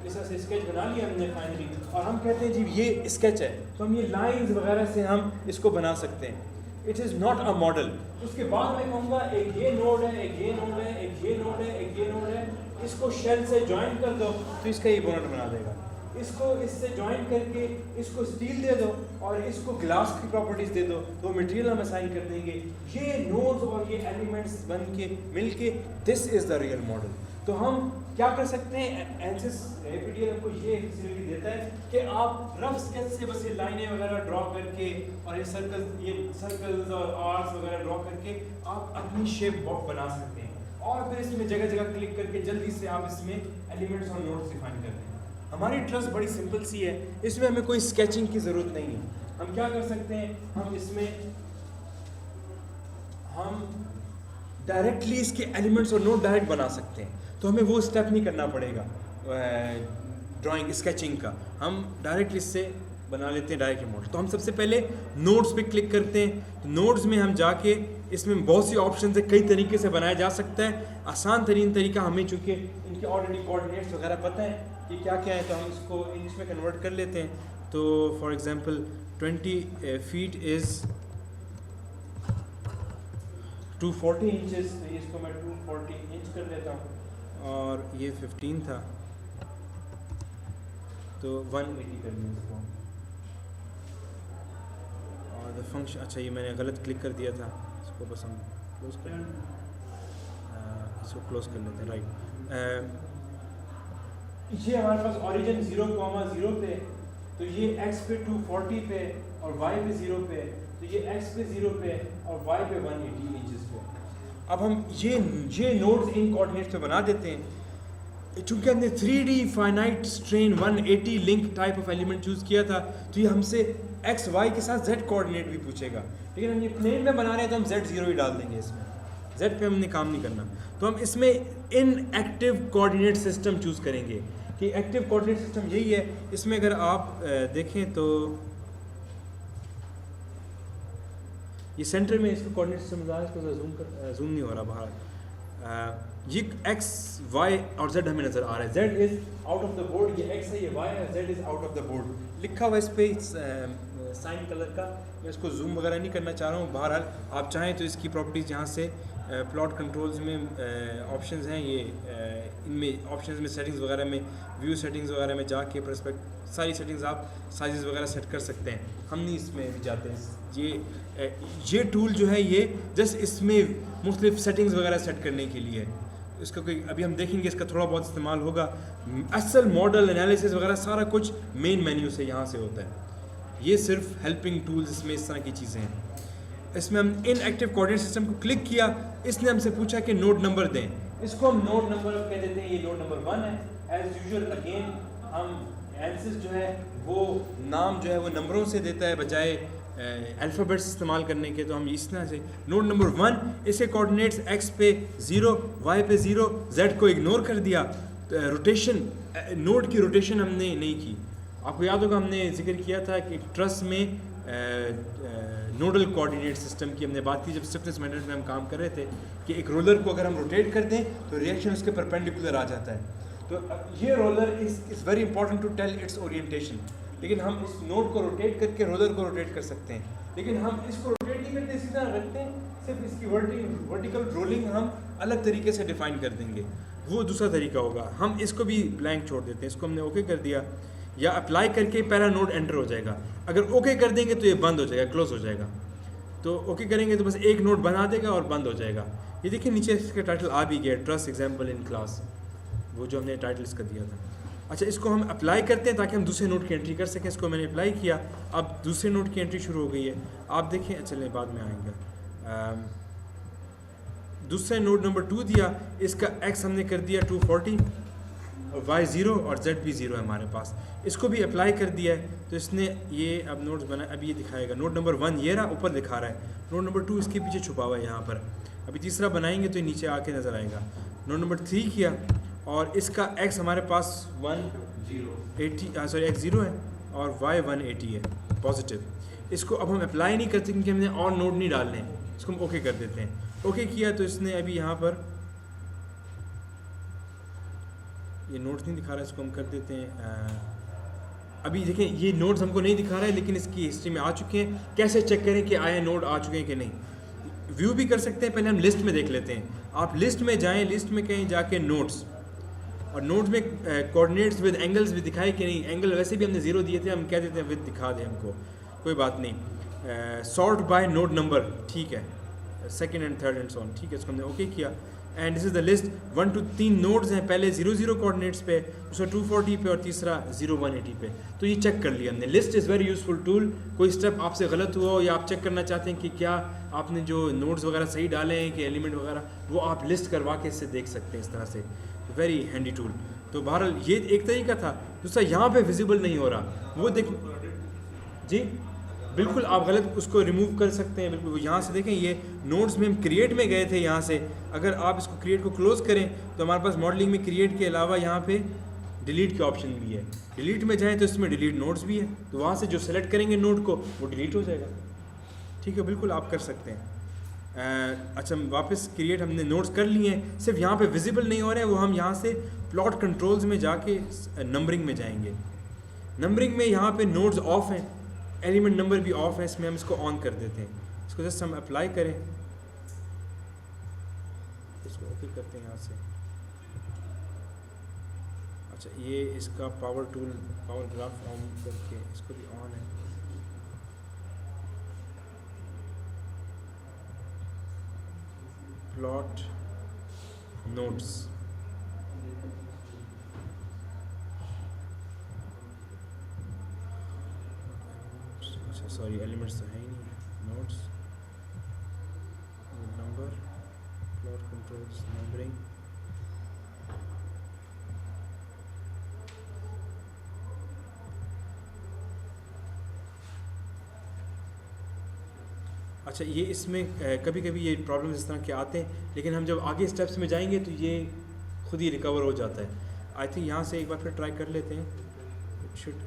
इस तरह से स्केच बना लिया हमने फाइनली, और हम कहते हैं जी ये स्केच है, तो हम ये लाइंस वगैरह से हम इसको बना सकते हैं। It is not a model. उसके बाद मैं कहूँगा एक ये नोड है, एक ये नोड है, एक ये नोड है, एक ये नोड है, इसको शेल से ज्वाइन कर दो तो इसका ये बोनट बना देगा, इसको इससे ज्वाइन करके इसको स्टील दे दो और इसको ग्लास की प्रॉपर्टीज दे दो, तो मटेरियल हम असाइन कर देंगे। ये नोड्स और ये एलिमेंट्स बन के मिल के this is the real model. तो हम क्या कर सकते हैं, एनसिस एपीडीएल हमको ये फैसिलिटी देता है कि आप रफ स्केच से बस ये लाइनें वगैरह ड्रॉ करके और ये सर्कल्स और आर्क्स वगैरह ड्रॉ करके आप अपनी शेप बॉक्स बना सकते हैं, और फिर इसमें जगह जगह क्लिक करके जल्दी से आप इसमें एलिमेंट्स और नोड्स डिफाइन कर दें। हमारी ट्रस्ट बड़ी सिंपल सी है, इसमें हमें कोई स्केचिंग की ज़रूरत नहीं है। हम क्या कर सकते हैं, हम इसमें हम डायरेक्टली इसके एलिमेंट्स और नोड डायरेक्ट बना सकते हैं, तो हमें वो स्टेप नहीं करना पड़ेगा ड्राइंग स्केचिंग का, हम डायरेक्ट इससे बना लेते हैं डायरेक्ट मॉडल। तो हम सबसे पहले नोड्स पे क्लिक करते हैं, तो नोड्स में हम जाके इसमें बहुत सी ऑप्शन है, कई तरीके से बनाया जा सकता है। आसान तरीन तरीका हमें चूँकि इनके ऑलरेडी कोऑर्डिनेट्स वगैरह पता है कि क्या क्या है, तो हम इसको इंग्लिश में कन्वर्ट कर लेते हैं। तो for example 20 feet is 240 inches, तो इसको मैं 240 इंच कर लेता हूँ, और ये 15 था तो 180 कर लिया इसको। और द फंक्शन, अच्छा ये मैंने गलत क्लिक कर दिया था, इसको बस हम क्लोज कर इसको क्लोज कर लेते हैं, राइट। ये हमारे पास ओरिजिन 0,0 पे, तो ये x पे 240 पे और y पे 0 पे, तो ये x पे 0 पे और y पे 180 इंचेस पे। अब हम ये नोड्स इन कोऑर्डिनेट्स पे बना देते हैं। चूँकि हमने 3D finite strain 180 link type of element choose किया था, तो ये हमसे x y के साथ z कोऑर्डिनेट भी पूछेगा, लेकिन हम ये प्लेन में बना रहे हैं तो हम z0 ही डाल देंगे, इसमें z पे हमने काम नहीं करना। तो हम इसमें इन एक्टिव कोऑर्डिनेट सिस्टम चूज़ करेंगे कि एक्टिव कोऑर्डिनेट सिस्टम यही है। इसमें अगर आप देखें तो ये सेंटर में इसको कोऑर्डिनेट सिस्टम है, इसको जूम नहीं हो रहा बाहर। ये एक्स वाई और जेड हमें नज़र आ रहा है, Z is out of the board, ये एक्स है, ये वाई है, Z is out of the board लिखा हुआ इस पर साइन कलर का। मैं इसको जूम वगैरह नहीं करना चाह रहा हूँ। बहरहाल आप चाहें तो इसकी प्रॉपर्टीज़ यहाँ से प्लॉट कंट्रोल्स में ऑप्शंस हैं, ये इनमें ऑप्शंस में सेटिंग्स वगैरह में, व्यू सेटिंग्स वगैरह में जाके परस्पेक्ट सारी सेटिंग्स आप साइज़ वगैरह सेट कर सकते हैं। हम नहीं इसमें भी जाते हैं। ये टूल जो है ये जस्ट इसमें मुख्तलिफ सेटिंग्स वगैरह सेट करने के लिए है। इसका कोई अभी हम देखेंगे, इसका थोड़ा बहुत इस्तेमाल होगा। असल मॉडल एनालिसिस वगैरह सारा कुछ मेन मेन्यू से यहाँ से होता है। ये सिर्फ हेल्पिंग टूल्स इसमें इस तरह की चीज़ें हैं। इसमें हम इनएक्टिव कोऑर्डिनेट सिस्टम को क्लिक किया, इसने हमसे पूछा कि नोड नंबर दें। इसको हम नोड नंबर कह देते हैं, ये नोड नंबर 1 है। एज यूजुअल अगेन हम एनालिसिस जो है वो नाम जो है वो नंबरों से देता है बजाय अल्फ़ाबेट्स इस्तेमाल करने के। तो हम इस तरह से नोड नंबर 1, इसे कोऑर्डिनेट्स एक्स पे 0, वाई पे 0, जेड को इग्नोर कर दिया। रोटेशन, नोड की रोटेशन हमने नहीं की। आपको याद होगा हमने जिक्र किया था कि ट्रस्ट में नोडल कोऑर्डिनेट सिस्टम की हमने बात की जब स्टिफनेस मेथड में हम काम कर रहे थे कि एक रोलर को अगर हम रोटेट कर दें तो रिएक्शन उसके परपेंडिकुलर आ जाता है। तो ये roller is very important to tell its orientation. लेकिन हम इस नोड को रोटेट करके रोलर को रोटेट कर सकते हैं, लेकिन हम इसको रोटेट नहीं करते, सीधा रखते हैं। सिर्फ इसकी वर्टिकल रोलिंग हम अलग तरीके से डिफाइन कर देंगे, वो दूसरा तरीका होगा। हम इसको भी ब्लैंक छोड़ देते हैं। इसको हमने ओके कर दिया या अप्लाई करके पहला नोड एंटर हो जाएगा। अगर ओके कर देंगे तो ये बंद हो जाएगा, क्लोज हो जाएगा। तो ओके करेंगे तो बस एक नोड बना देगा और बंद हो जाएगा। ये देखिए नीचे इसका टाइटल आ भी गया, ट्रस्ट एग्जाम्पल इन क्लास, वो जो हमने टाइटल इसका दिया था। अच्छा, इसको हम अप्लाई करते हैं ताकि हम दूसरे नोड की एंट्री कर सकें। इसको मैंने अप्लाई किया, अब दूसरे नोड की एंट्री शुरू हो गई है। आप देखें, चलें बाद में आएंगे। दूसरे नोड नंबर 2 दिया, इसका एक्स हमने कर दिया 240 और वाई 0 और जेड भी 0 है हमारे पास। इसको भी अप्लाई कर दिया है तो इसने ये अब नोड्स बना, अभी ये दिखाएगा। नोड नंबर 1 ये रहा, ऊपर दिखा रहा है। नोड नंबर 2 इसके पीछे छुपा हुआ है यहाँ पर। अभी तीसरा बनाएंगे तो नीचे आके नज़र आएगा। नोड नंबर 3 किया और इसका एक्स हमारे पास 180 सॉरी एक्स 0 है और वाई 180 है पॉजिटिव। इसको अब हम अप्लाई नहीं करते क्योंकि हमने और नोड नहीं डालने हैं। इसको हम ओके कर देते हैं। ओके किया तो इसने अभी यहाँ पर ये नोट्स नहीं दिखा रहा है, इसको हम कर देते हैं। अभी देखें ये नोट्स हमको नहीं दिखा रहा है लेकिन इसकी हिस्ट्री में आ चुके हैं। कैसे चेक करें कि आए नोड आ चुके हैं कि नहीं? व्यू भी कर सकते हैं, पहले हम लिस्ट में देख लेते हैं। आप लिस्ट में जाएं, लिस्ट में कहीं जाके नोट्स, और नोट्स में कोऑर्डिनेट्स विद एंगल्स भी दिखाए कि नहीं। एंगल वैसे भी हमने 0 दिए थे, हम कह देते हैं विद दिखा दें हमको, कोई बात नहीं। सॉर्ट बाय नोड नंबर, ठीक है, second and third and so on, ठीक है। इसको हमने ओके किया and this is the list. 1 to 3 nodes हैं, पहले 0 0 कोऑर्डिनेट्स पे, दूसरा 240 पे और तीसरा 0 180 पे। तो ये चेक कर लिया हमने। List is very useful tool. कोई स्टेप आपसे गलत हुआ हो या आप चेक करना चाहते हैं कि क्या आपने जो नोड्स वगैरह सही डाले हैं कि एलिमेंट वगैरह, वो आप लिस्ट करवा के इससे देख सकते हैं इस तरह से। Very handy tool. तो बहरहाल ये एक तरीका था। दूसरा यहाँ पे विजिबल नहीं हो रहा, वो देख जी बिल्कुल आप गलत उसको रिमूव कर सकते हैं। बिल्कुल यहाँ से देखें, ये नोड्स में हम क्रिएट में गए थे यहाँ से। अगर आप इसको क्रिएट को क्लोज करें तो हमारे पास मॉडलिंग में क्रिएट के अलावा यहाँ पे डिलीट के ऑप्शन भी है। डिलीट में जाएँ तो इसमें डिलीट नोड्स भी है, तो वहाँ से जो सेलेक्ट करेंगे नोड को वो डिलीट हो जाएगा। ठीक है, बिल्कुल आप कर सकते हैं। अच्छा, वापस क्रिएट हमने नोड्स कर लिए हैं, सिर्फ यहाँ पे विजिबल नहीं हो रहे हैं, वो हम यहाँ से प्लॉट कंट्रोल्स में जाके नंबरिंग में जाएंगे। नंबरिंग में यहाँ पे नोड्स ऑफ हैं, एलिमेंट नंबर भी ऑफ है, इसमें हम इसको ऑन कर देते हैं। इसको जस्ट हम अप्लाई करें, इसको ओके करते हैं यहाँ से। अच्छा, ये इसका power tool, power graph on करके इसको भी ऑन है। प्लॉट नोट्स, सॉरी एलिमेंट्स तो है ही नहीं। Notes, number, plot controls, numbering. अच्छा, ये इसमें कभी कभी ये प्रॉब्लम्स इस तरह के आते हैं, लेकिन हम जब आगे स्टेप्स में जाएंगे तो ये खुद ही रिकवर हो जाता है। आई थिंक यहाँ से एक बार फिर ट्राई कर लेते हैं। शुड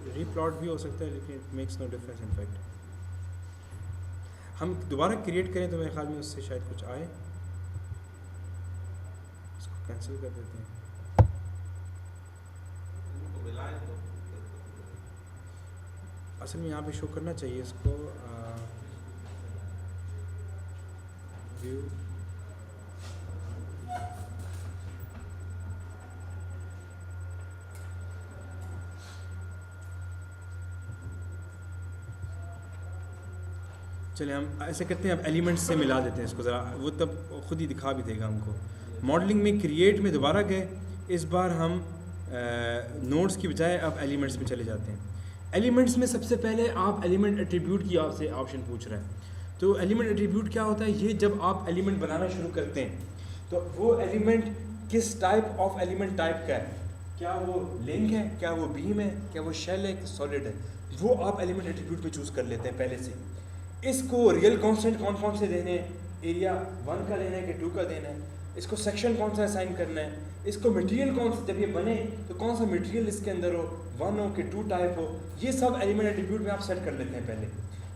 रीप्लॉट भी हो सकता है लेकिन it makes no difference in fact. हम दोबारा क्रिएट करें तो मेरे ख्याल में उससे शायद कुछ आए, इसको कैंसिल कर देते हैं। असल में यहाँ पे शो करना चाहिए इसको व्यू, चलिए हम ऐसे करते हैं, अब एलिमेंट्स से मिला देते हैं इसको ज़रा, वो तब खुद ही दिखा भी देगा हमको। मॉडलिंग में क्रिएट में दोबारा गए, इस बार हम नोड्स की बजाय अब एलिमेंट्स में चले जाते हैं। एलिमेंट्स में सबसे पहले आप एलिमेंट एट्रीब्यूट की आपसे ऑप्शन पूछ रहा है। तो एलिमेंट एट्रीब्यूट क्या होता है? ये जब आप एलिमेंट बनाना शुरू करते हैं तो वो एलिमेंट किस टाइप ऑफ एलिमेंट टाइप का है, क्या वो लिंक है, क्या वो बीम है, क्या वो शेल है, क्या सॉलिड है, वो आप एलिमेंट एट्रीब्यूट पे चूज़ कर लेते हैं पहले से। इसको रियल कांस्टेंट कौन कौन से देने हैं, एरिया 1 का देना है कि 2 का देना है, इसको सेक्शन कौन सा असाइन करना है, इसको मटेरियल कौन सा, जब ये बने तो कौन सा मटेरियल इसके अंदर हो, 1 हो कि 2 टाइप हो, ये सब एलिमेंट एट्रीब्यूट में आप सेट कर लेते हैं पहले।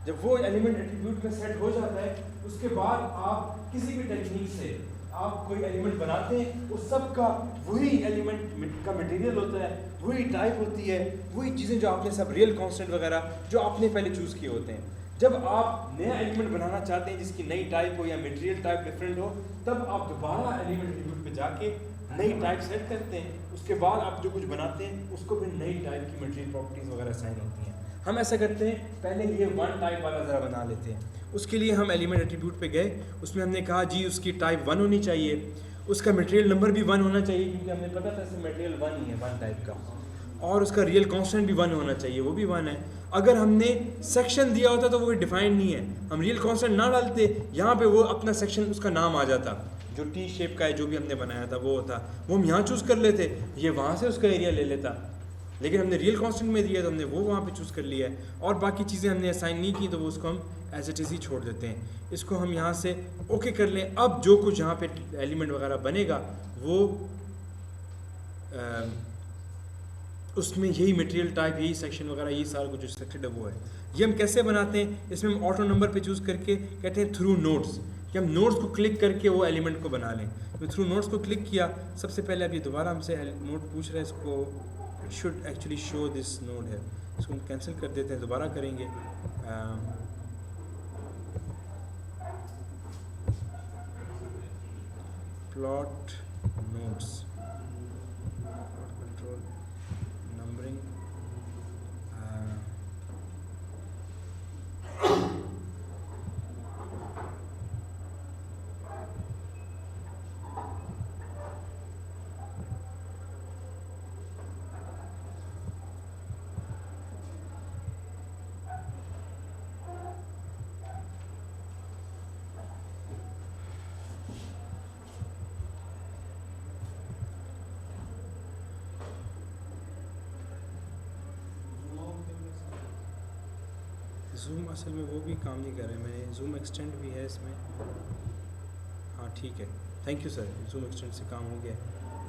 जब वो एलिमेंट एट्रीब्यूट में सेट हो जाता है उसके बाद आप किसी भी टेक्निक से आप कोई एलिमेंट बनाते हैं, उस सब का वही एलिमेंट का मटेरियल होता है, वही टाइप होती है, वही चीज़ें जो आपने सब रियल कांस्टेंट वगैरह जो आपने पहले चूज़ किए होते हैं। जब आप नया एलिमेंट बनाना चाहते हैं जिसकी नई टाइप हो या मटेरियल टाइप डिफरेंट हो, तब आप दोबारा एलिमेंट एट्रीब्यूट पे जाके नई टाइप सेट करते हैं। उसके बाद आप जो कुछ बनाते हैं उसको भी नई टाइप की मटेरियल प्रॉपर्टीज़ वगैरह असाइन होती हैं। हम ऐसा करते हैं, पहले ये 1 टाइप वाला ज़रा बना लेते हैं। उसके लिए हम एलिमेंट एट्रीब्यूट पे गए, उसमें हमने कहा जी उसकी टाइप 1 होनी चाहिए, उसका मटेरियल नंबर भी 1 होना चाहिए क्योंकि हमें पता था इसमें मटेरियल 1 ही है 1 टाइप का, और उसका रियल कांस्टेंट भी 1 होना चाहिए, वो भी 1 है। अगर हमने सेक्शन दिया होता तो वो डिफाइंड नहीं है, हम रियल कांस्टेंट ना डालते, यहाँ पे वो अपना सेक्शन उसका नाम आ जाता, जो टी शेप का है जो भी हमने बनाया था वो होता, वो हम यहाँ चूज़ कर लेते, ये वहाँ से उसका एरिया ले लेता, लेकिन हमने रियल कांस्टेंट में दिया तो हमने वो वहाँ पे चूज़ कर लिया है, और बाकी चीज़ें हमने असाइन नहीं की तो वो उसको हम एज इट इज़ ही छोड़ देते हैं। इसको हम यहाँ से ओके कर लें। अब जो कुछ यहाँ पे एलिमेंट वगैरह बनेगा वो उसमें यही मटेरियल टाइप, यही सेक्शन वगैरह, यही सारा कुछ जो सेलेक्टेड है वो है। ये हम कैसे बनाते हैं? इसमें हम ऑटो नंबर पे चूज़ करके कहते हैं थ्रू नोड्स, कि हम नोड्स को क्लिक करके वो एलिमेंट को बना लें। तो थ्रू नोड्स को क्लिक किया, सबसे पहले अब ये दोबारा हमसे नोड पूछ रहा है, इसको it should actually show this node है, इसको हम कैंसिल कर देते हैं, दोबारा करेंगे। Plot nodes, control numbering, zoom असल में वो भी काम नहीं कर रहे, मैंने जूम एक्सटेंड भी है इसमें, हाँ ठीक है, thank you sir, zoom extend से काम हो गया।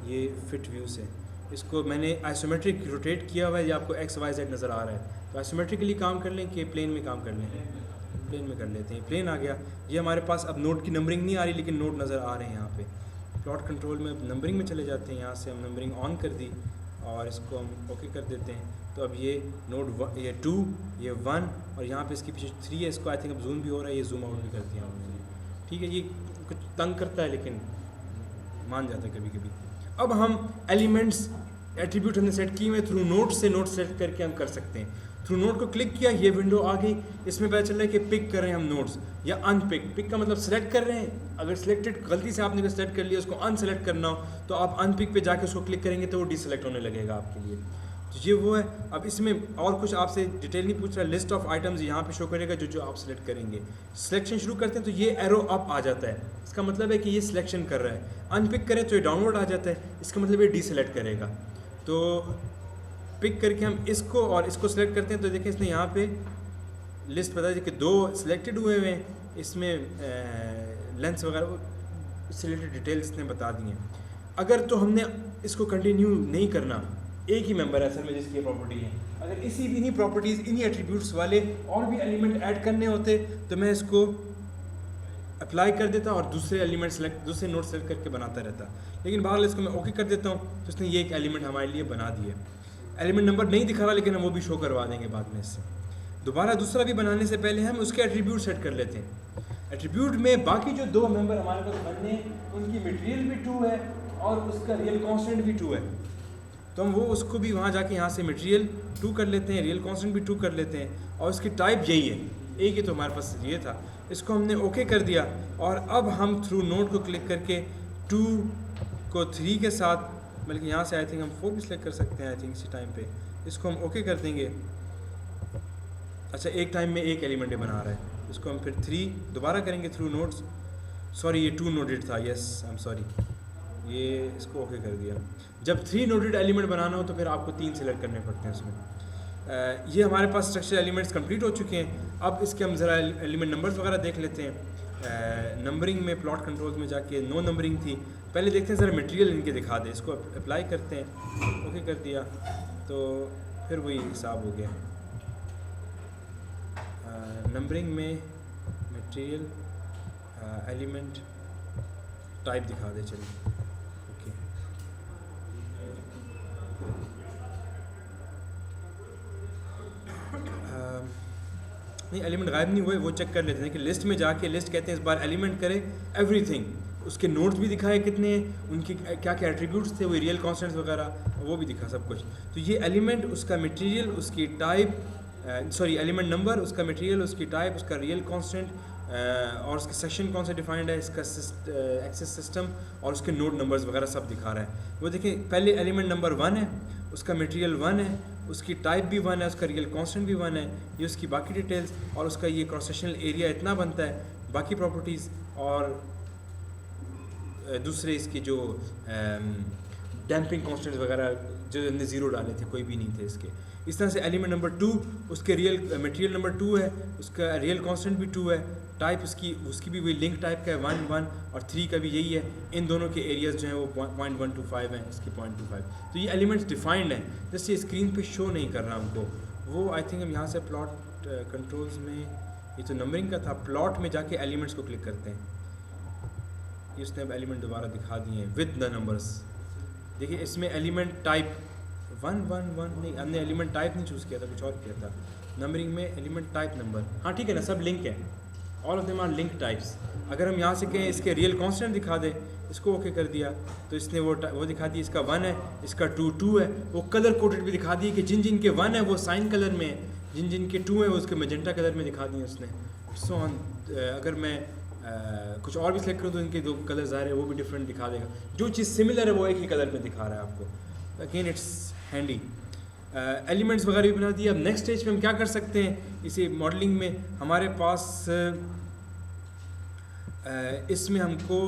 ये फिट व्यू से इसको मैंने आइसोमेट्रिक रोटेट किया हुआ है, ये आपको एक्स वाई जेड नज़र आ रहा है, तो आइसोमेट्रिकली काम कर लें कि प्लेन में काम कर लें, प्लेन में कर लेते हैं। प्लेन आ गया, ये हमारे पास अब नोड की नंबरिंग नहीं आ रही लेकिन नोड नज़र आ रहे हैं यहाँ पे। प्लॉट कंट्रोल में अब नंबरिंग में चले जाते हैं, यहाँ से हम नंबरिंग ऑन कर दी और इसको हम ओके कर देते हैं। तो अब ये नोड ये 2, ये 1 और यहाँ पे इसके पीछे 3 है, इसको आई थिंक अब जूम भी हो रहा है, ये जूम आउट भी कर दिया हमने, ठीक है। ये कुछ तंग करता है लेकिन मान जाता है कभी कभी। अब हम एलिमेंट्स एट्रीब्यूट हमने सेट किए हुए, थ्रू नोड से नोड सेट करके हम कर सकते हैं। थ्रू नोड को क्लिक किया, ये विंडो आ गई, इसमें पता चल रहा है कि पिक कर रहे हैं हम नोड्स या अनपिक। पिक का मतलब सेलेक्ट कर रहे हैं, अगर सिलेक्टेड गलती से आपने सेलेक्ट कर लिया, उसको अनसेलेक्ट करना हो तो आप अनपिक पे जाके उसको क्लिक करेंगे तो वो डिसेलेक्ट होने लगेगा आपके लिए। तो ये वो है। अब इसमें और कुछ आपसे डिटेल नहीं पूछ रहा, लिस्ट ऑफ आइटम्स यहाँ पे शो करेगा जो जो आप सेलेक्ट करेंगे। सिलेक्शन शुरू करते हैं तो ये एरो अप आ जाता है, इसका मतलब है कि ये सिलेक्शन कर रहा है। अनपिक करें तो ये डाउनवर्ड आ जाता है, इसका मतलब ये डीसेलेक्ट करेगा। तो पिक करके हम इसको और इसको सिलेक्ट करते हैं तो देखें इसने यहाँ पे लिस्ट बता दी कि 2 सिलेक्टेड हुए हुए हैं, इसमें लेंथ्स वगैरह इससे रिलेटेड डिटेल्स इसने बता दी हैं। अगर तो हमने इसको कंटिन्यू नहीं करना एक ही मेंबर है असल में जिसकी प्रॉपर्टी है। अगर इन्हीं प्रॉपर्टीज़ इन्हीं एट्रीब्यूट्स वाले और भी एलिमेंट ऐड करने होते तो मैं इसको अप्लाई कर देता और दूसरे नोड सेलेक्ट करके बनाता रहता, लेकिन बहरहाल इसको मैं ओके कर देता हूँ तो उसने ये एक एलिमेंट हमारे लिए बना दिए। एलिमेंट नंबर नहीं दिखा रहा लेकिन हम वो भी शो करवा देंगे बाद में इससे। दोबारा दूसरा भी बनाने से पहले हम उसके एट्रीब्यूट सेट कर लेते हैं। एट्रीब्यूट में बाकी जो दो मेंबर हमारे पास बनने उनकी मटेरियल भी 2 है और उसका रियल कांस्टेंट भी 2 है, तो हम वो उसको भी वहाँ जाके यहाँ से मटेरियल 2 कर लेते हैं, रियल कांस्टेंट भी 2 कर लेते हैं और उसकी टाइप यही है, एक ही तो हमारे पास ये था। इसको हमने ओके कर दिया और अब हम थ्रू नोड को क्लिक करके 2 को 3 के साथ, बल्कि यहाँ से आई थिंक हम 4 भी सिलेक्ट कर सकते हैं आई थिंक इसी टाइम पे, इसको हम ओके कर देंगे। अच्छा एक टाइम में एक एलिमेंट बना रहा है, इसको हम फिर 3 दोबारा करेंगे थ्रू नोड्स, सॉरी ये 2 नोडेड था, यस आई एम सॉरी, ये इसको ओके कर दिया। जब 3 नोडेड एलिमेंट बनाना हो तो फिर आपको 3 सिलेक्ट करने पड़ते हैं उसमें। ये हमारे पास स्ट्रक्चर एलिमेंट्स कंप्लीट हो चुके हैं। अब इसके हम ज़रा एलिमेंट नंबर्स वगैरह देख लेते हैं। नंबरिंग में प्लॉट कंट्रोल्स में जाके नो नंबरिंग थी, पहले देखते हैं ज़रा मटेरियल इनके दिखा दे, इसको अप्लाई करते हैं, ओके कर दिया तो फिर वही हिसाब हो गया। नंबरिंग में मटेरियल एलिमेंट टाइप दिखा दे, चलिए ओके। नहीं एलिमेंट गायब नहीं हुए, वो चेक कर लेते हैं कि लिस्ट में जाके, लिस्ट कहते हैं इस बार एलिमेंट करे एवरीथिंग, उसके नोट्स भी दिखाए कितने हैं, उनके क्या क्या एट्रीब्यूट्स थे, वो रियल कांस्टेंट्स वगैरह वो भी दिखा सब कुछ। तो ये एलिमेंट, उसका मटेरियल, उसकी टाइप, सॉरी एलिमेंट नंबर, उसका मटेरियल, उसकी टाइप, उसका रियल कांस्टेंट और उसके सेक्शन कौन सा डिफाइंड है, इसका एक्सेस सिस्टम और उसके नोड नंबर्स वगैरह सब दिखा रहा है। वो देखिए पहले एलिमेंट नंबर 1 है, उसका मटेरियल 1 है, उसकी टाइप भी 1 है, उसका रियल कांस्टेंट भी 1 है, ये उसकी बाकी डिटेल्स और उसका ये क्रॉस सेक्शनल एरिया इतना बनता है, बाकी प्रॉपर्टीज़ और दूसरे इसके जो डैम्पिंग कांस्टेंट्स वगैरह जो हमने 0 डाले थे कोई भी नहीं थे इसके। इस तरह से एलिमेंट नंबर 2, उसके रियल मटेरियल नंबर 2 है, उसका रियल कांस्टेंट भी 2 है, टाइप उसकी भी वही लिंक टाइप का है 1 1 और 3 का भी यही है। इन दोनों के एरियाज जो हैं वो 0.125 हैं, इसकी 0.25। तो ये एलिमेंट्स डिफाइंड हैं, जस्ट ये स्क्रीन पे शो नहीं कर रहा हमको। वो आई थिंक हम यहाँ से प्लॉट कंट्रोल्स में, ये तो नंबरिंग का था, प्लॉट में जाके एलिमेंट्स को क्लिक करते हैं, ये उसने अब एलिमेंट दोबारा दिखा दिए हैं विद द नंबर्स। देखिए इसमें एलिमेंट टाइप 1 1 1 नहीं, हमने एलिमेंट टाइप नहीं चूज़ किया था, कुछ और किया था। नंबरिंग में एलिमेंट टाइप नंबर, हाँ ठीक है ना, सब लिंक है, all of them are link types. अगर हम यहाँ से कहें इसके रियल कांस्टेंट दिखा दे, इसको ओके कर दिया तो इसने वो दिखा दी, इसका 1 है, इसका 2 है, वो कलर कोडेड भी दिखा दिए कि जिन जिन के 1 है वो साइन कलर में है, जिन जिन के 2 है वो उसके मैजेंटा कलर में दिखा दिए उसने। सो अगर मैं कुछ और भी सेलेक्ट करूँ तो इनके 2 कलर ज़ाहिर है वो भी डिफरेंट दिखा देगा, जो चीज़ सिमिलर है वो एक ही कलर में दिखा रहा है आपको। Again it's handy. एलिमेंट्स वगैरह भी बना दिए। अब नेक्स्ट स्टेज पे हम क्या कर सकते हैं, इसी मॉडलिंग में हमारे पास इसमें हमको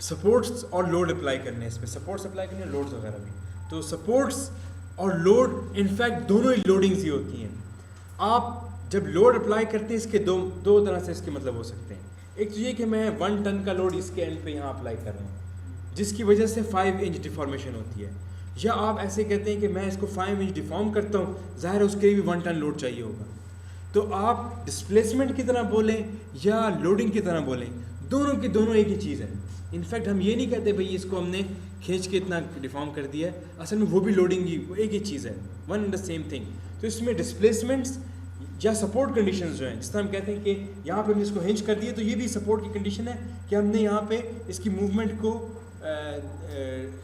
सपोर्ट्स और लोड अप्लाई करने हैं, इसमें सपोर्ट्स अप्लाई करने हैं, लोड्स वगैरह भी। तो सपोर्ट्स और लोड इनफैक्ट दोनों ही लोडिंग्स ही होती हैं। आप जब लोड अप्लाई करते हैं इसके दो तरह से इसके मतलब हो सकते हैं। एक तो ये कि मैं 1 टन का लोड इसके एंड पे यहाँ अप्लाई कर रहा हूँ जिसकी वजह से 5 इंच डिफॉर्मेशन होती है, या आप ऐसे कहते हैं कि मैं इसको 5 इंच डिफॉर्म करता हूँ, ज़ाहिर है उसके लिए भी 1 टन लोड चाहिए होगा। तो आप डिस्प्लेसमेंट की तरह बोलें या लोडिंग की तरह बोलें, दोनों की दोनों एक ही चीज़ है। इनफैक्ट हम ये नहीं कहते भाई इसको हमने खींच के इतना डिफॉर्म कर दिया है, असल में वो भी लोडिंग ही, वो एक ही चीज़ है, one and the same thing. तो इसमें डिस्प्लेसमेंट्स या सपोर्ट कंडीशंस जो हैं, जिस तरह हम कहते हैं कि यहाँ पे हमने इसको हिंच कर दिया तो ये भी सपोर्ट की कंडीशन है कि हमने यहाँ पे इसकी मूवमेंट को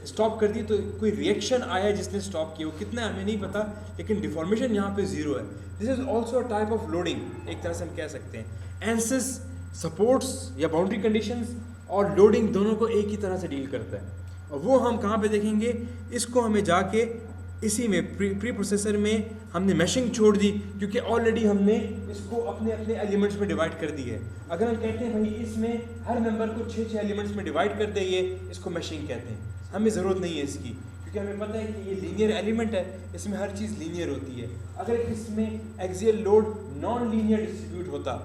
स्टॉप कर दी, तो कोई रिएक्शन आया जिसने स्टॉप किया, वो कितना है हमें नहीं पता, लेकिन डिफॉर्मेशन यहाँ पे 0 है। This is also a type of loading, एक तरह से हम कह सकते हैं। एंसिस सपोर्ट्स या बाउंड्री कंडीशंस और लोडिंग दोनों को एक ही तरह से डील करता है, और वो हम कहाँ पे देखेंगे, इसको हमें जाके इसी में प्री प्रोसेसर में हमने मैशिंग छोड़ दी, क्योंकि ऑलरेडी हमने इसको अपने अपने एलिमेंट्स में डिवाइड कर दी है। अगर हम कहते हैं भाई इसमें हर मेंबर को 6 एलिमेंट्स में डिवाइड कर दे, ये इसको मैशिंग कहते हैं। हमें ज़रूरत नहीं है इसकी, क्योंकि हमें पता है कि ये लीनियर एलिमेंट है, इसमें हर चीज़ लीनियर होती है। अगर इसमें axial load non linear distribute होता,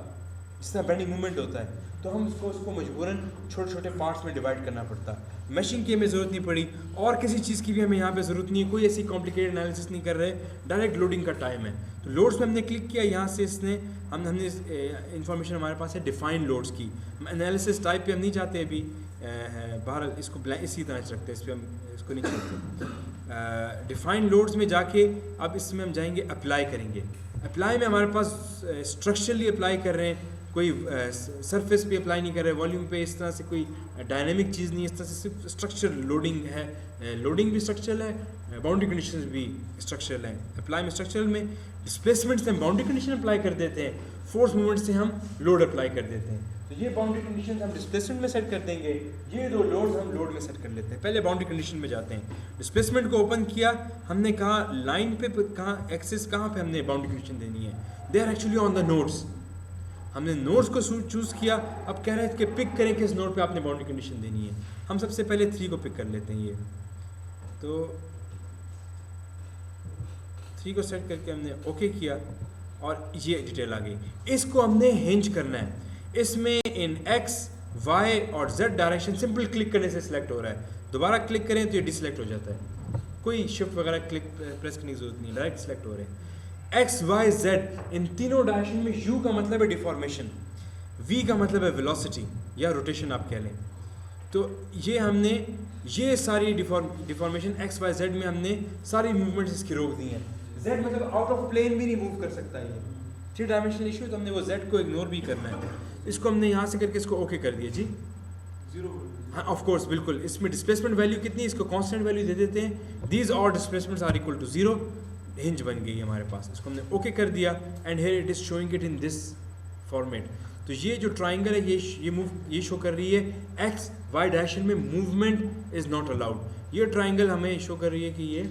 जिस तरह बेंडिंग मूवमेंट होता है, तो हम उसको मजबूरन छोटे छोटे पार्ट्स में डिवाइड करना पड़ता। मैशिंग की हमें ज़रूरत नहीं पड़ी, और किसी चीज़ की भी हमें यहाँ पे ज़रूरत नहीं है, कोई ऐसी कॉम्प्लिकेटेड एनालिसिस नहीं कर रहे, डायरेक्ट लोडिंग का टाइम है। तो लोड्स पे हमने क्लिक किया, यहाँ से इसने हमने इंफॉर्मेशन हमारे पास है डिफाइन लोड्स की। हम एनालिसिस टाइप पे हम नहीं चाहते अभी, बहरहाल इसको इसी तरह से रखते हैं, इस पर हम इसको नहीं चाहते। डिफाइन लोड्स में जाके अब इसमें हम जाएंगे अप्लाई करेंगे। अप्लाई में हमारे पास स्ट्रक्चरली अप्लाई कर रहे हैं, कोई सरफेस पे अप्लाई नहीं कर रहे, वॉल्यूम पे, इस तरह से कोई डायनेमिक चीज़ नहीं है, इस तरह से सिर्फ स्ट्रक्चर लोडिंग है, लोडिंग भी स्ट्रक्चरल है, बाउंड्री कंडीशंस भी स्ट्रक्चरल है। अप्लाई में स्ट्रक्चरल में डिस्प्लेसमेंट से हम बाउंड्री कंडीशन अप्लाई कर देते हैं, फोर्स मूवमेंट से हम लोड अप्लाई कर देते हैं। तो ये बाउंड्री कंडीशन हम डिस्प्लेसमेंट में सेट कर देंगे, ये दो लोड्स हम लोड में सेट कर लेते हैं। पहले बाउंड्री कंडीशन में जाते हैं, डिस्प्लेसमेंट को ओपन किया, हमने कहा लाइन पे कहाँ एक्सिस कहाँ पे हमने बाउंड्री कंडीशन देनी है, they are actually on the nodes. हमने नोड्स को चूज़ किया, अब कह रहे हैं कि पिक करें किस नोड पे आपने बाउंड्री कंडीशन देनी है। हम सबसे पहले 3 को पिक कर लेते हैं, ये तो 3 को सेट करके हमने ओके किया और ये डिटेल आ गई। इसको हमने हिंज करना है, इसमें इन एक्स वाई और जेड डायरेक्शन सिंपल क्लिक करने से सिलेक्ट हो रहा है, दोबारा क्लिक करें तो ये डिसलेक्ट हो जाता है, कोई शिफ्ट वगैरह क्लिक प्रेस करने की जरूरत नहीं, डायरेक्ट सिलेक्ट हो रहे हैं। एक्स वाई जेड इन तीनों डायरेक्शन में, यू का मतलब है डिफॉर्मेशन, वी का मतलब है वेलोसिटी या रोटेशन आप कह लें। तो ये हमने ये सारी डिफॉर्मेशन एक्स वाई जेड में हमने सारी मूवमेंट्स इसकी रोक दी हैं। जेड मतलब आउट ऑफ प्लेन भी नहीं मूव कर सकता, ये 3 डायमेंशनल इशू, तो हमने वो जेड को इग्नोर भी करना है। इसको हमने यहाँ से करके इसको ओके कर दिया जी, 0। हाँ ऑफ कोर्स बिल्कुल। इसमें डिस्प्लेसमेंट वैल्यू कितनी है, इसको कांस्टेंट वैल्यू दे देते हैं, दीज और displacements are equal to 0, hinge बन गई हमारे पास। इसको हमने ओके कर दिया and here it is showing it in this format. तो ये जो ट्राइंगल है ये शो कर रही है एक्स वाई डायरेक्शन में मूवमेंट इज नॉट अलाउड। ये ट्राइंगल हमें शो कर रही है कि ये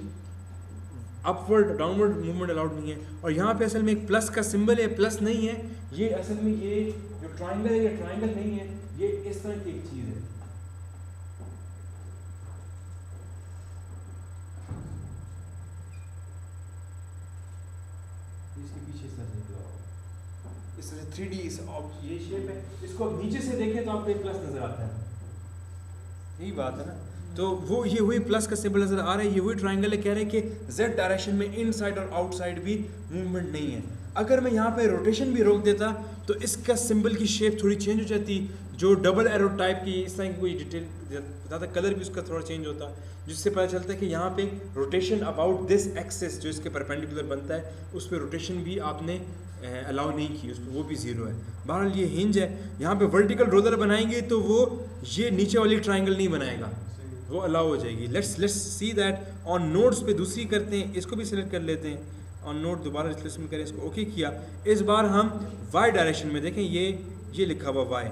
अपवर्ड डाउनवर्ड मूवमेंट अलाउड नहीं है। और यहाँ पे असल में एक प्लस का सिंबल है, प्लस नहीं है ये, असल में ये जो ट्राइंगल है ये ट्राइंगल नहीं है, ये इस तरह की एक चीज है। इसके पीछे इस तरह 3D ये शेप है, इसको आप नीचे से देखें तो आपको एक प्लस नजर आता है, यही बात है ना। तो वो ये वही प्लस का सिंबल नजर आ रहा है, ये वही ट्राइंगल है। कह रहे हैं कि जेड डायरेक्शन में इनसाइड और आउटसाइड भी मूवमेंट नहीं है। अगर मैं यहाँ पे रोटेशन भी रोक देता तो इसका सिंबल की शेप थोड़ी चेंज हो जाती, जो डबल एरो टाइप की इस तरह की कोई डिटेल बताता, कलर भी उसका थोड़ा चेंज होता, जिससे पता चलता है कि यहाँ पे रोटेशन अबाउट दिस एक्सिस जो इसके परपेंडिकुलर बनता है उस पर रोटेशन भी आपने अलाउ नहीं की, उस वो भी 0 है। बहरहाल ये हिंज है, यहाँ पे वर्टिकल रोलर बनाएंगे तो वो ये नीचे वाली ट्राइंगल नहीं बनाएगा, वो अलाउ हो जाएगी। Let's see that on nodes पे दूसरी करते हैं, इसको भी सिलेक्ट कर लेते हैं, ऑन नोड दोबारा रिप्लेसमेंट करें, इसको ओके किया। इस बार हम वाई डायरेक्शन में देखें, ये लिखा हुआ वाई,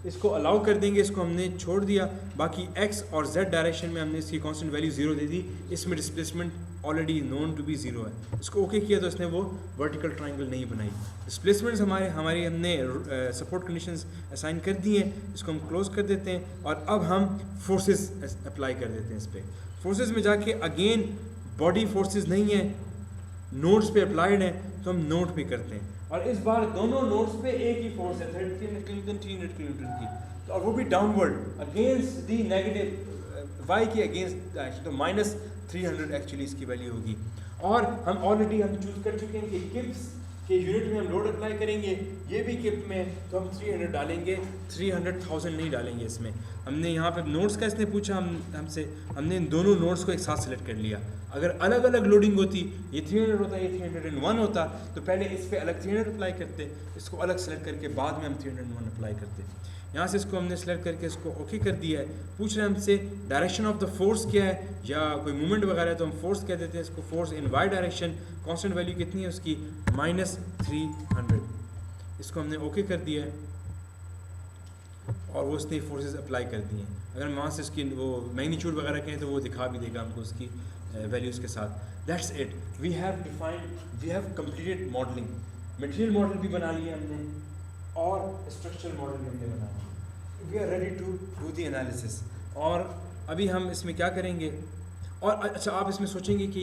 इसको अलाउ कर देंगे, इसको हमने छोड़ दिया। बाकी एक्स और जेड डायरेक्शन में हमने इसकी कांस्टेंट वैल्यू 0 दे दी, इसमें displacement already known to be 0 है। इसको ओके किया तो इसने वो वर्टिकल ट्राइंगल नहीं बनाई। डिस्प्लेसमेंट्स हमारी हमने सपोर्ट कंडीशंस असाइन कर दी हैं, इसको हम क्लोज कर देते हैं और अब हम फोर्सेस अप्लाई कर देते हैं इस पर। फोर्सेस में जाके अगेन बॉडी फोर्सेस नहीं है, नोड्स पे अप्लाइड है, तो हम नोड पे करते हैं और इस बार दोनों नोड्स पे एक ही फोर्स है 300 किलोन्यूटन की, तो और वो भी downward against the negative Y के अगेंस्ट डायरेक्शन, तो -300 एक्चुअली इसकी वैल्यू होगी। और हम ऑलरेडी चूज कर चुके हैं कि किप्स के यूनिट में हम लोड अप्लाई करेंगे, ये भी किप में तो हम 300 डालेंगे, 300,000 नहीं डालेंगे इसमें। हमने यहाँ पे नोड्स का इसने पूछा हमसे, हमने इन दोनों नोड्स को एक साथ सेलेक्ट कर लिया। अगर अलग अलग लोडिंग होती, ये 300 होता, ये 301 होता, तो पहले इस पे अलग 300 अप्लाई करते, इसको अलग सेलेक्ट करके बाद में हम 301 अप्लाई करते। यहाँ से इसको हमने सेलेक्ट करके इसको ओके कर दिया है। पूछ रहे हैं हमसे डायरेक्शन ऑफ द फोर्स क्या है या कोई मूवमेंट वगैरह है, तो हम फोर्स कह देते हैं इसको, force in Y direction, constant value कितनी है उसकी -300। इसको हमने ओके कर दिया है और वो उसने फोर्सेस अप्लाई कर दिए हैं। अगर हम वहाँ से इसकी वो मैग्नीट्यूड वगैरह कहें तो वो दिखा भी देगा हमको उसकी वैल्यूज़ के साथ। That's it, we have completed modelling. Material model भी बना लिया हमने और स्ट्रक्चरल मॉडल भी हमने बना लिया। We are ready to do the analysis. और अभी हम इसमें क्या करेंगे, और अच्छा आप इसमें सोचेंगे कि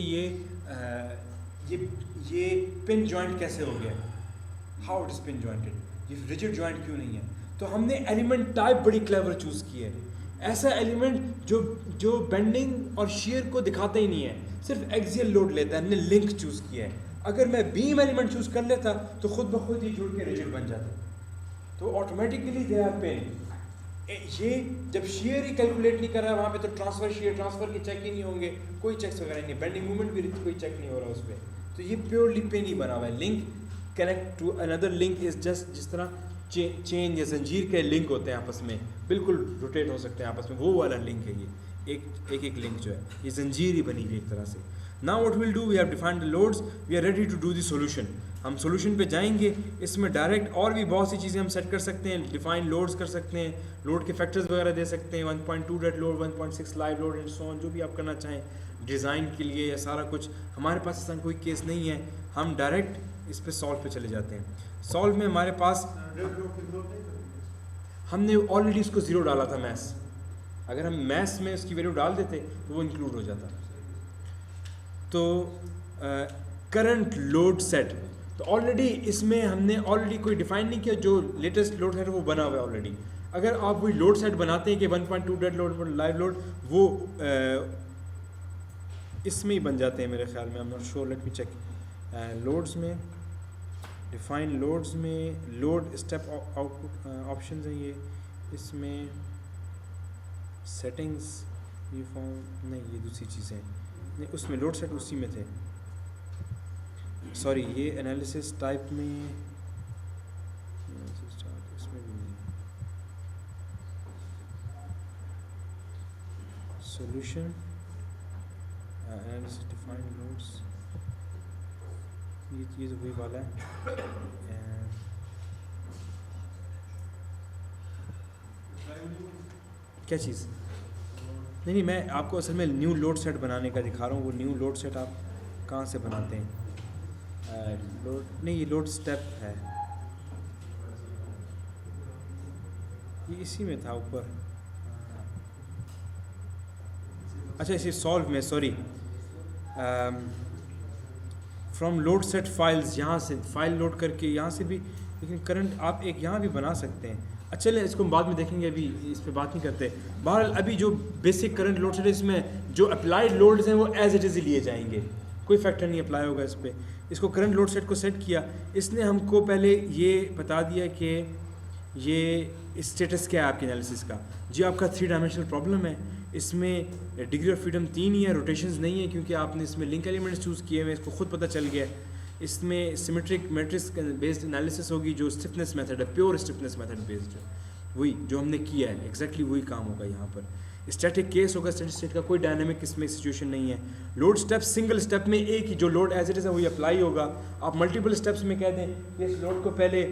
ये पिन जॉइंट कैसे हो गया, how it is pin jointed, ये रिजिड जॉइंट क्यों नहीं है। तो हमने एलिमेंट टाइप बड़ी क्लेवर चूज़ की है। ऐसा एलिमेंट जो बेंडिंग और शेयर को दिखाता ही नहीं है, सिर्फ एक्सियल लोड लेता है। हमने लिंक चूज़ किया है। अगर मैं बीम एलिमेंट चूज़ कर लेता तो खुद ब खुद ये जुड़ के रिजिड बन जाता, तो ऑटोमेटिकली दे आर पेन। ये जब शेयर ही कैलकुलेट नहीं कर रहा है वहाँ पे, तो ट्रांसफर शेयर ट्रांसफर के चेक ही नहीं होंगे, कोई चेक्स वगैरह नहीं, बेंडिंग मूवमेंट भी कोई चेक नहीं हो रहा उस पर, तो ये प्योरली पेन ही बना हुआ है। Link connect to another link is just जिस तरह चेन या जंजीर के लिंक होते हैं आपस में, बिल्कुल रोटेट हो सकते हैं आपस में, वो वाला लिंक है ये। एक लिंक जो है ये जंजीर ही बनी हुई एक तरह से। Now what will do, we have defined the loads, we are ready to do the solution. हम सॉल्यूशन पे जाएंगे, इसमें डायरेक्ट और भी बहुत सी चीज़ें हम सेट कर सकते हैं, डिफाइन लोड्स कर सकते हैं, लोड के फैक्टर्स वगैरह दे सकते हैं, 1.2 dead load, 1.6 live load and so on, जो भी आप करना चाहें डिज़ाइन के लिए या सारा कुछ। हमारे पास ऐसा कोई केस नहीं है, हम डायरेक्ट इस पे सॉल्व पे चले जाते हैं। सॉल्व में हमारे पास हमने ऑलरेडी इसको ज़ीरो डाला था मैथ्स, अगर हम मैथ्स में उसकी वैल्यू डाल देते तो वो इंक्लूड हो जाता। तो करंट लोड सेट, तो ऑलरेडी इसमें हमने ऑलरेडी कोई डिफाइन नहीं किया, जो लेटेस्ट लोड सेट वो बना हुआ है ऑलरेडी। अगर आप वही लोड सेट बनाते हैं कि 1.2 डेड लोड लाइव लोड, वो इसमें ही बन जाते हैं मेरे ख्याल में। I am not sure, let me check. Loads में डिफाइन लोड्स में लोड स्टेप आउटपुट ऑप्शंस हैं ये, इसमें सेटिंग्स ये फॉर्म नहीं, ये दूसरी चीज़ें नहीं, उसमें लोड सेट उसी में थे, सॉरी ये एनालिसिस टाइप में, इसमें भी नहीं, सॉल्यूशन एनालिसिस डिफाइन लोड्स, ये चीज़ वही वाला है। क्या चीज़? नहीं, मैं आपको असल में न्यू लोड सेट बनाने का दिखा रहा हूँ। वो न्यू लोड सेट आप कहाँ से बनाते हैं? लोड नहीं, ये लोड स्टेप है, ये इसी में था ऊपर। अच्छा, इसी सॉल्व में, sorry, from load set files, यहाँ से फाइल लोड करके यहाँ से भी, लेकिन करंट आप एक यहाँ भी बना सकते हैं। अच्छा, चलिए इसको हम बाद में देखेंगे, अभी इस पर बात नहीं करते। बहरहाल अभी जो बेसिक करंट लोड सेट है, इसमें जो अप्लाइड लोड्स हैं वो एज इट इज़ ही लिए जाएंगे, कोई फैक्टर नहीं अप्लाई होगा इस पर। इसको करंट लोड सेट को सेट किया, इसने हमको पहले ये बता दिया कि ये स्टेटस क्या है आपके एनालिसिस का। जी आपका 3 डायमेंशनल प्रॉब्लम है, इसमें डिग्री ऑफ फ्रीडम 3 ही है, रोटेशंस नहीं है क्योंकि आपने इसमें लिंक एलिमेंट्स चूज़ किए हुए, इसको खुद पता चल गया। इसमें सिमेट्रिक मैट्रिक्स बेस्ड एनालिसिस होगी, जो स्टिफनेस मेथड है, प्योर स्टिफनेस मेथड बेस्ड, वही जो हमने किया है, एग्जैक्टली वही काम होगा यहाँ पर। स्टैटिक केस होगा, स्टेडी स्टेट का, कोई डायनामिक इसमें सिचुएशन नहीं है। लोड स्टेप सिंगल स्टेप में एक ही जो लोड एज इट इज़ है वही अप्लाई होगा। आप मल्टीपल स्टेप्स में कह दें कि इस लोड को पहले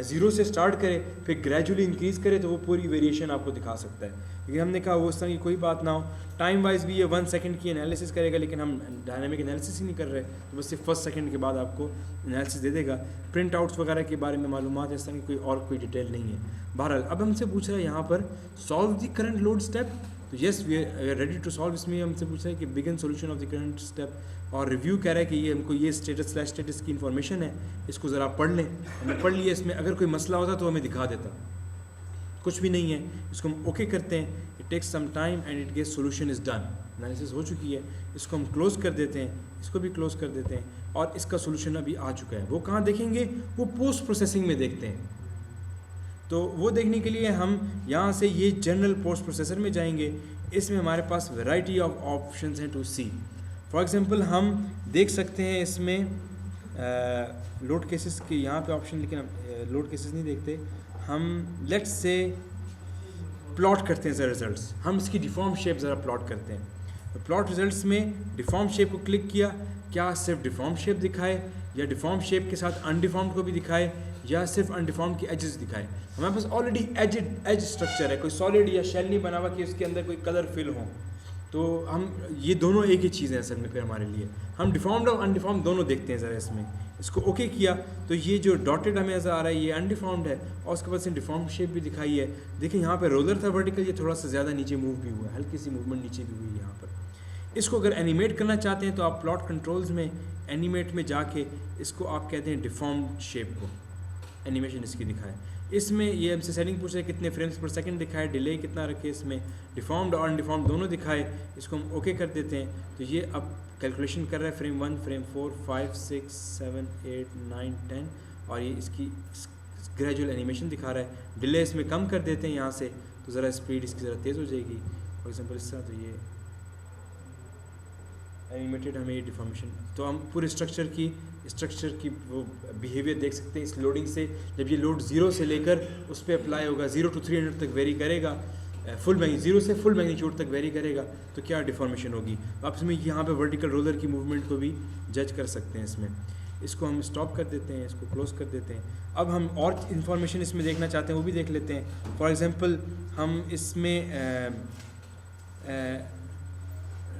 0 से स्टार्ट करें, फिर ग्रेजुअली इंक्रीज़ करें, तो वो पूरी वेरिएशन आपको दिखा सकता है। लेकिन हमने कहा वो उस तरह की कोई बात ना हो। टाइम वाइज भी ये 1 सेकंड की एनालिसिस करेगा, लेकिन हम डायनामिक एनालिसिस ही नहीं कर रहे, तो बस सिर्फ 1 सेकंड के बाद आपको एनालिसिस दे देगा। प्रिंट आउट्स वगैरह के बारे में मालूमात इस तरह की कोई डिटेल नहीं है। बहरहाल अब हमसे पूछ रहा है यहाँ पर solve the current load step, तो yes we are ready to solve. इसमें हमसे पूछ रहा है कि begin solution of the current step, और रिव्यू कह रहा है कि ये हमको ये स्टेटस की इन्फॉर्मेशन है, इसको ज़रा पढ़ लें। हमने पढ़ लिया, इसमें अगर कोई मसला होता तो हमें दिखा देता, कुछ भी नहीं है। इसको हम ओके करते हैं, it takes some time and it gets solution is done, analysis हो चुकी है। इसको हम क्लोज़ कर देते हैं, इसको भी क्लोज़ कर देते हैं, और इसका सोल्यूशन अभी आ चुका है। वो कहाँ देखेंगे? वो पोस्ट प्रोसेसिंग में देखते हैं। तो वो देखने के लिए हम यहाँ से ये जनरल पोस्ट प्रोसेसर में जाएंगे। इसमें हमारे पास वैरायटी ऑफ ऑप्शंस हैं टू सी। फॉर एग्जांपल हम देख सकते हैं इसमें लोड केसेस के यहाँ पे ऑप्शन, लेकिन हम लोड केसेस नहीं देखते। हम लेट्स से प्लॉट करते हैं ज़रा रिजल्ट्स, हम इसकी डिफॉर्म शेप ज़रा प्लॉट करते हैं। तो प्लॉट रिजल्ट्स में डिफॉर्म शेप को क्लिक किया, क्या सिर्फ डिफॉर्म शेप दिखाए या डिफॉर्म शेप के साथ अनडिफॉर्म्ड को भी दिखाए या सिर्फ अनडिफॉर्म की एजेस दिखाए। हमारे पास ऑलरेडी एज स्ट्रक्चर है, कोई सॉलिड या शेल नहीं बना हुआ कि उसके अंदर कोई कलर फिल हो। तो हम ये दोनों एक ही चीज़ है असल में फिर हमारे लिए। हम डिफॉर्म्ड और अनडिफॉर्म्ड दोनों देखते हैं ज़रा इसमें। इसको ओके किया तो ये जो डॉटेड हमें नज़र आ रहा है ये अनडिफॉर्म्ड है, और उसके बाद से डिफॉर्म शेप भी दिखाई है। देखिए यहाँ पे रोलर था वर्टिकल, ये थोड़ा सा ज़्यादा नीचे मूव भी हुआ है, हल्की सी मूवमेंट नीचे भी हुई है यहाँ पर। इसको अगर एनिमेट करना चाहते हैं तो आप प्लॉट कंट्रोल्स में एनिमेट में जाके इसको आप कहते हैं डिफॉर्म शेप को, एनिमेशन इसकी दिखाए। इसमें ये हमसे सेटिंग पूछ रहे कितने फ्रेम्स पर सेकंड दिखाए, डिले कितना रखे, इसमें डिफॉर्म्ड और अनडिफॉर्म्ड दोनों दिखाए, इसको हम ओके कर देते हैं। तो ये अब कैलकुलेशन कर रहा है फ्रेम 1, फ्रेम 4, 5, 6, 7, 8, 9, 10 और ये इसकी ग्रेजुअल एनिमेशन दिखा रहा है। डिले इसमें कम कर देते हैं यहाँ से, तो ज़रा स्पीड इसकी ज़रा तेज़ हो जाएगी फॉर एग्जांपल इस तरह। तो ये एनिमेटेड हमें ये डिफॉर्मेशन, तो हम पूरे स्ट्रक्चर की वो बिहेवियर देख सकते हैं इस लोडिंग से। जब ये लोड 0 से लेकर उस पर अप्लाई होगा, 0 to 300 तक वेरी करेगा, फुल 0 से फुल मैग्नीट्यूड तक वेरी करेगा, तो क्या डिफॉर्मेशन होगी। आप इसमें यहाँ पे वर्टिकल रोलर की मूवमेंट को भी जज कर सकते हैं इसमें। इसको हम स्टॉप कर देते हैं, इसको क्लोज कर देते हैं। अब हम और इन्फॉर्मेशन इसमें देखना चाहते हैं वो भी देख लेते हैं। फॉर एग्जांपल हम इसमें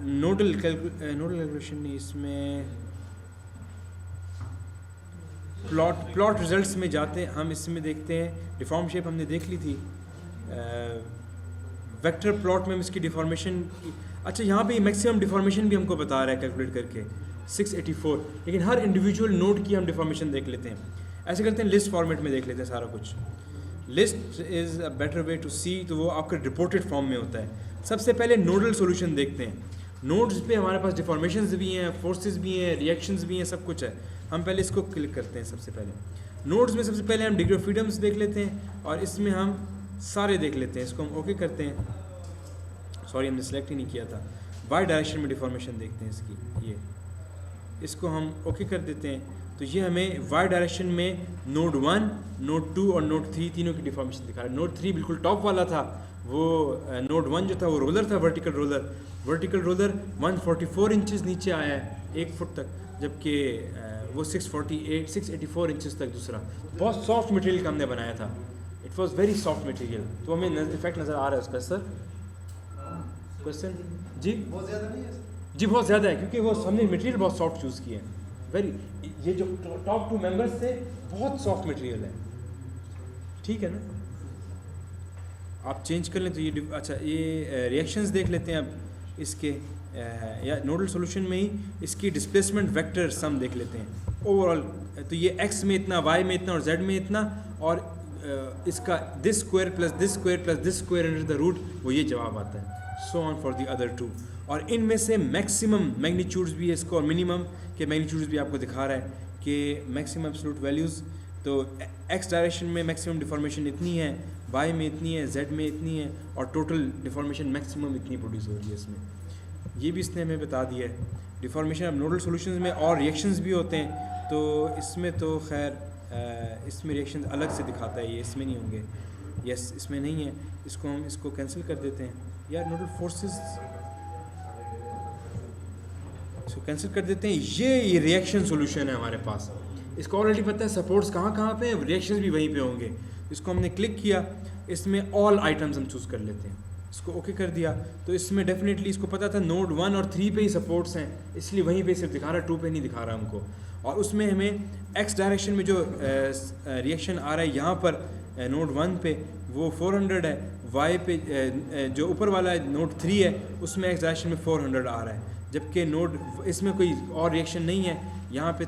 नोडल कैलकुलेशन नहीं, इसमें प्लॉट रिजल्ट्स में जाते हैं हम, इसमें देखते हैं डिफॉर्म शेप हमने देख ली थी। वेक्टर प्लॉट में हम इसकी डिफॉर्मेशन अच्छा यहाँ पे मैक्सिमम डिफॉर्मेशन भी हमको बता रहा है कैलकुलेट करके 684, लेकिन हर इंडिविजुअल नोड की हम डिफॉर्मेशन देख लेते हैं। ऐसे करते हैं लिस्ट फॉर्मेट में देख लेते हैं सारा कुछ। List is a better way to see, तो वो आपका रिपोर्टेड फॉर्म में होता है। सबसे पहले नोडल सॉल्यूशन देखते हैं। नोड्स पे हमारे पास डिफॉर्मेशंस भी हैं, फोर्सेस भी हैं, रिएक्शंस भी हैं, सब कुछ है। हम पहले इसको क्लिक करते हैं। सबसे पहले नोड्स में सबसे पहले हम डिग्री ऑफ फ्रीडम्स देख लेते हैं और इसमें हम सारे देख लेते हैं। इसको हम ओके करते हैं। सॉरी हमने सेलेक्ट ही नहीं किया था। वाई डायरेक्शन में डिफॉर्मेशन देखते हैं इसकी, ये इसको हम ओके कर देते हैं। तो ये हमें वाई डायरेक्शन में नोड 1, नोड 2 और नोड 3 तीनों की डिफॉर्मेशन दिखा रहा है। नोड 3 बिल्कुल टॉप वाला था, वो नोड 1 जो था वो रोलर था, वर्टिकल रोलर 144 इंचेस नीचे आया है 1 फुट तक, जबकि वो 684 इंचेस तक दूसरा। बहुत सॉफ्ट मटेरियल का हमने बनाया था, it was very soft material. तो हमें इफेक्ट नज़र आ रहा है उसका। सर क्वेश्चन जी बहुत ज़्यादा नहीं है जी, बहुत ज़्यादा है क्योंकि वो हमने मटेरियल बहुत सॉफ्ट चूज़ किए हैं। वेरी, ये जो टॉप 2 मेंबर्स थे बहुत सॉफ्ट मटेरियल है, ठीक है ना। आप चेंज कर लें तो ये अच्छा, ये रिएक्शंस देख लेते हैं अब इसके या नोडल सॉल्यूशन में ही इसकी डिस्प्लेसमेंट वेक्टर सम देख लेते हैं ओवरऑल। तो ये एक्स में इतना, वाई में इतना और जेड में इतना, और इसका this square plus this square plus this square under the root, वो ये जवाब आता है। So on for the other 2। और इनमें से मैक्सिमम मैग्नीट्यूड्स भी है इसको, और मिनिमम के मैग्नीट्यूड्स भी आपको दिखा रहा है कि मैक्सिमम एब्सोल्यूट वैल्यूज़। तो एक्स डायरेक्शन में मैक्सिमम डिफॉर्मेशन इतनी है, वाई में इतनी है, जेड में इतनी है, और टोटल डिफॉर्मेशन मैक्सिमम इतनी प्रोड्यूस हो रही है इसमें। ये भी इसने हमें बता दिया है डिफॉर्मेशन। अब नोडल सॉल्यूशंस में और रिएक्शंस भी होते हैं, तो इसमें तो खैर इसमें रिएक्शंस अलग से दिखाता है, ये इसमें नहीं होंगे। यस, इसमें नहीं है, इसको हम इसको कैंसिल कर देते हैं यार। नोडल फोर्सेस इसको कैंसिल कर देते हैं। ये रिएक्शन सॉल्यूशन है हमारे पास, इसको ऑलरेडी पता है सपोर्ट्स कहाँ पे हैं, रिएक्शंस भी वहीं पे होंगे। इसको हमने क्लिक किया, इसमें ऑल आइटम्स हम चूज़ कर लेते हैं, इसको ओके कर दिया। तो इसमें डेफिनेटली इसको पता था नोड 1 और 3 पे ही सपोर्ट्स हैं, इसलिए वहीं पे सिर्फ दिखा रहा है, 2 पे नहीं दिखा रहा हमको। और उसमें हमें एक्स डायरेक्शन में जो रिएक्शन आ रहा है यहाँ पर नोड 1 पे वो 400 है, वाई पे जो ऊपर वाला है नोड 3 है उसमें एक्स डायरेक्शन में 400 आ रहा है, जबकि नोड इसमें कोई और रिएक्शन नहीं है। यहाँ पे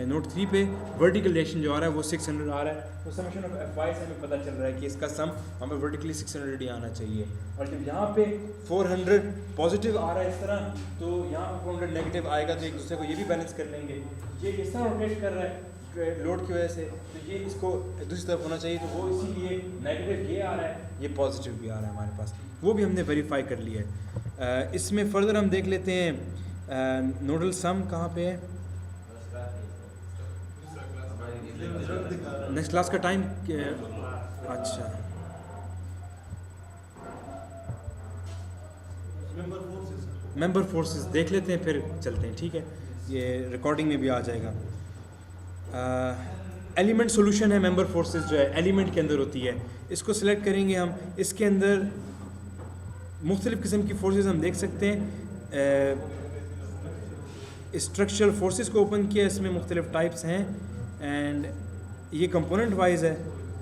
नोड 3 पे वर्टिकल रिएक्शन जो आ रहा है वो 600 आ रहा है। तो समेशन ऑफ Fy से हमें पता चल रहा है कि इसका सम हमें वर्टिकली 600 ही आना चाहिए। और जब यहाँ पे 400 पॉजिटिव आ रहा है इस तरह, तो यहाँ पे 400 नेगेटिव आएगा, तो एक दूसरे को ये भी बैलेंस कर लेंगे। ये इस तरह रोटेट कर रहा है लोड की वजह से, तो ये इसको दूसरी तरफ होना चाहिए, तो वो इसीलिए नेगेटिव ये आ रहा है, ये पॉजिटिव भी आ रहा है हमारे पास। वो भी हमने वेरीफाई कर लिया है। इसमें फर्दर हम देख लेते हैं नोडल सम कहाँ पे है। नेक्स्ट क्लास का टाइम अच्छा, मेंबर फोर्सेस देख लेते हैं, फिर चलते हैं, ठीक है। ये रिकॉर्डिंग में भी आ जाएगा। एलिमेंट सॉल्यूशन है मेंबर फोर्सेस, जो है एलिमेंट के अंदर होती है। इसको सिलेक्ट करेंगे हम, इसके अंदर मुख्तलिफ़ किस्म की फोर्सेस हम देख सकते हैं। स्ट्रक्चरल फोर्सेस को ओपन किया, इसमें मुख्तलिफ टाइप्स हैं एंड ये कंपोनेंट वाइज है,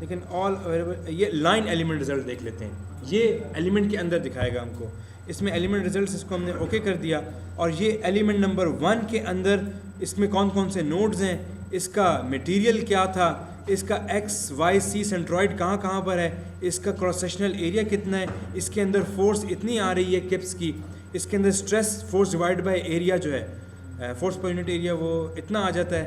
लेकिन ऑल अवेलेबल। ये लाइन एलिमेंट रिजल्ट देख लेते हैं, ये एलिमेंट के अंदर दिखाएगा हमको। इसमें एलिमेंट रिजल्ट्स, इसको हमने ओके कर दिया। और ये एलिमेंट नंबर 1 के अंदर इसमें कौन कौन से नोड्स हैं, इसका मटेरियल क्या था, इसका XYC सेंट्रॉइड कहाँ कहाँ पर है, इसका क्रॉस सेक्शनल एरिया कितना है, इसके अंदर फोर्स इतनी आ रही है किप्स की, इसके अंदर stress force divide by area जो है फोर्स पर यूनिट एरिया वो इतना आ जाता है,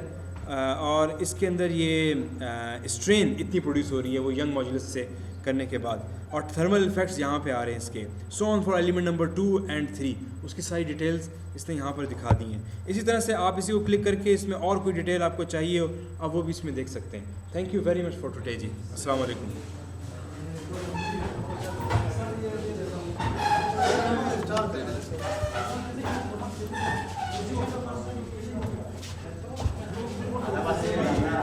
और इसके अंदर ये स्ट्रेन इतनी प्रोड्यूस हो रही है वो यंग मॉड्यूलस से करने के बाद, और थर्मल इफेक्ट्स यहाँ पे आ रहे हैं इसके, सो on for element number 2 and 3, उसकी सारी डिटेल्स इसने यहाँ पर दिखा दी हैं। इसी तरह से आप इसी को क्लिक करके इसमें और कोई डिटेल आपको चाहिए हो आप वो भी इसमें देख सकते हैं। Thank you very much for today जी, अस्सलाम वालेकुम।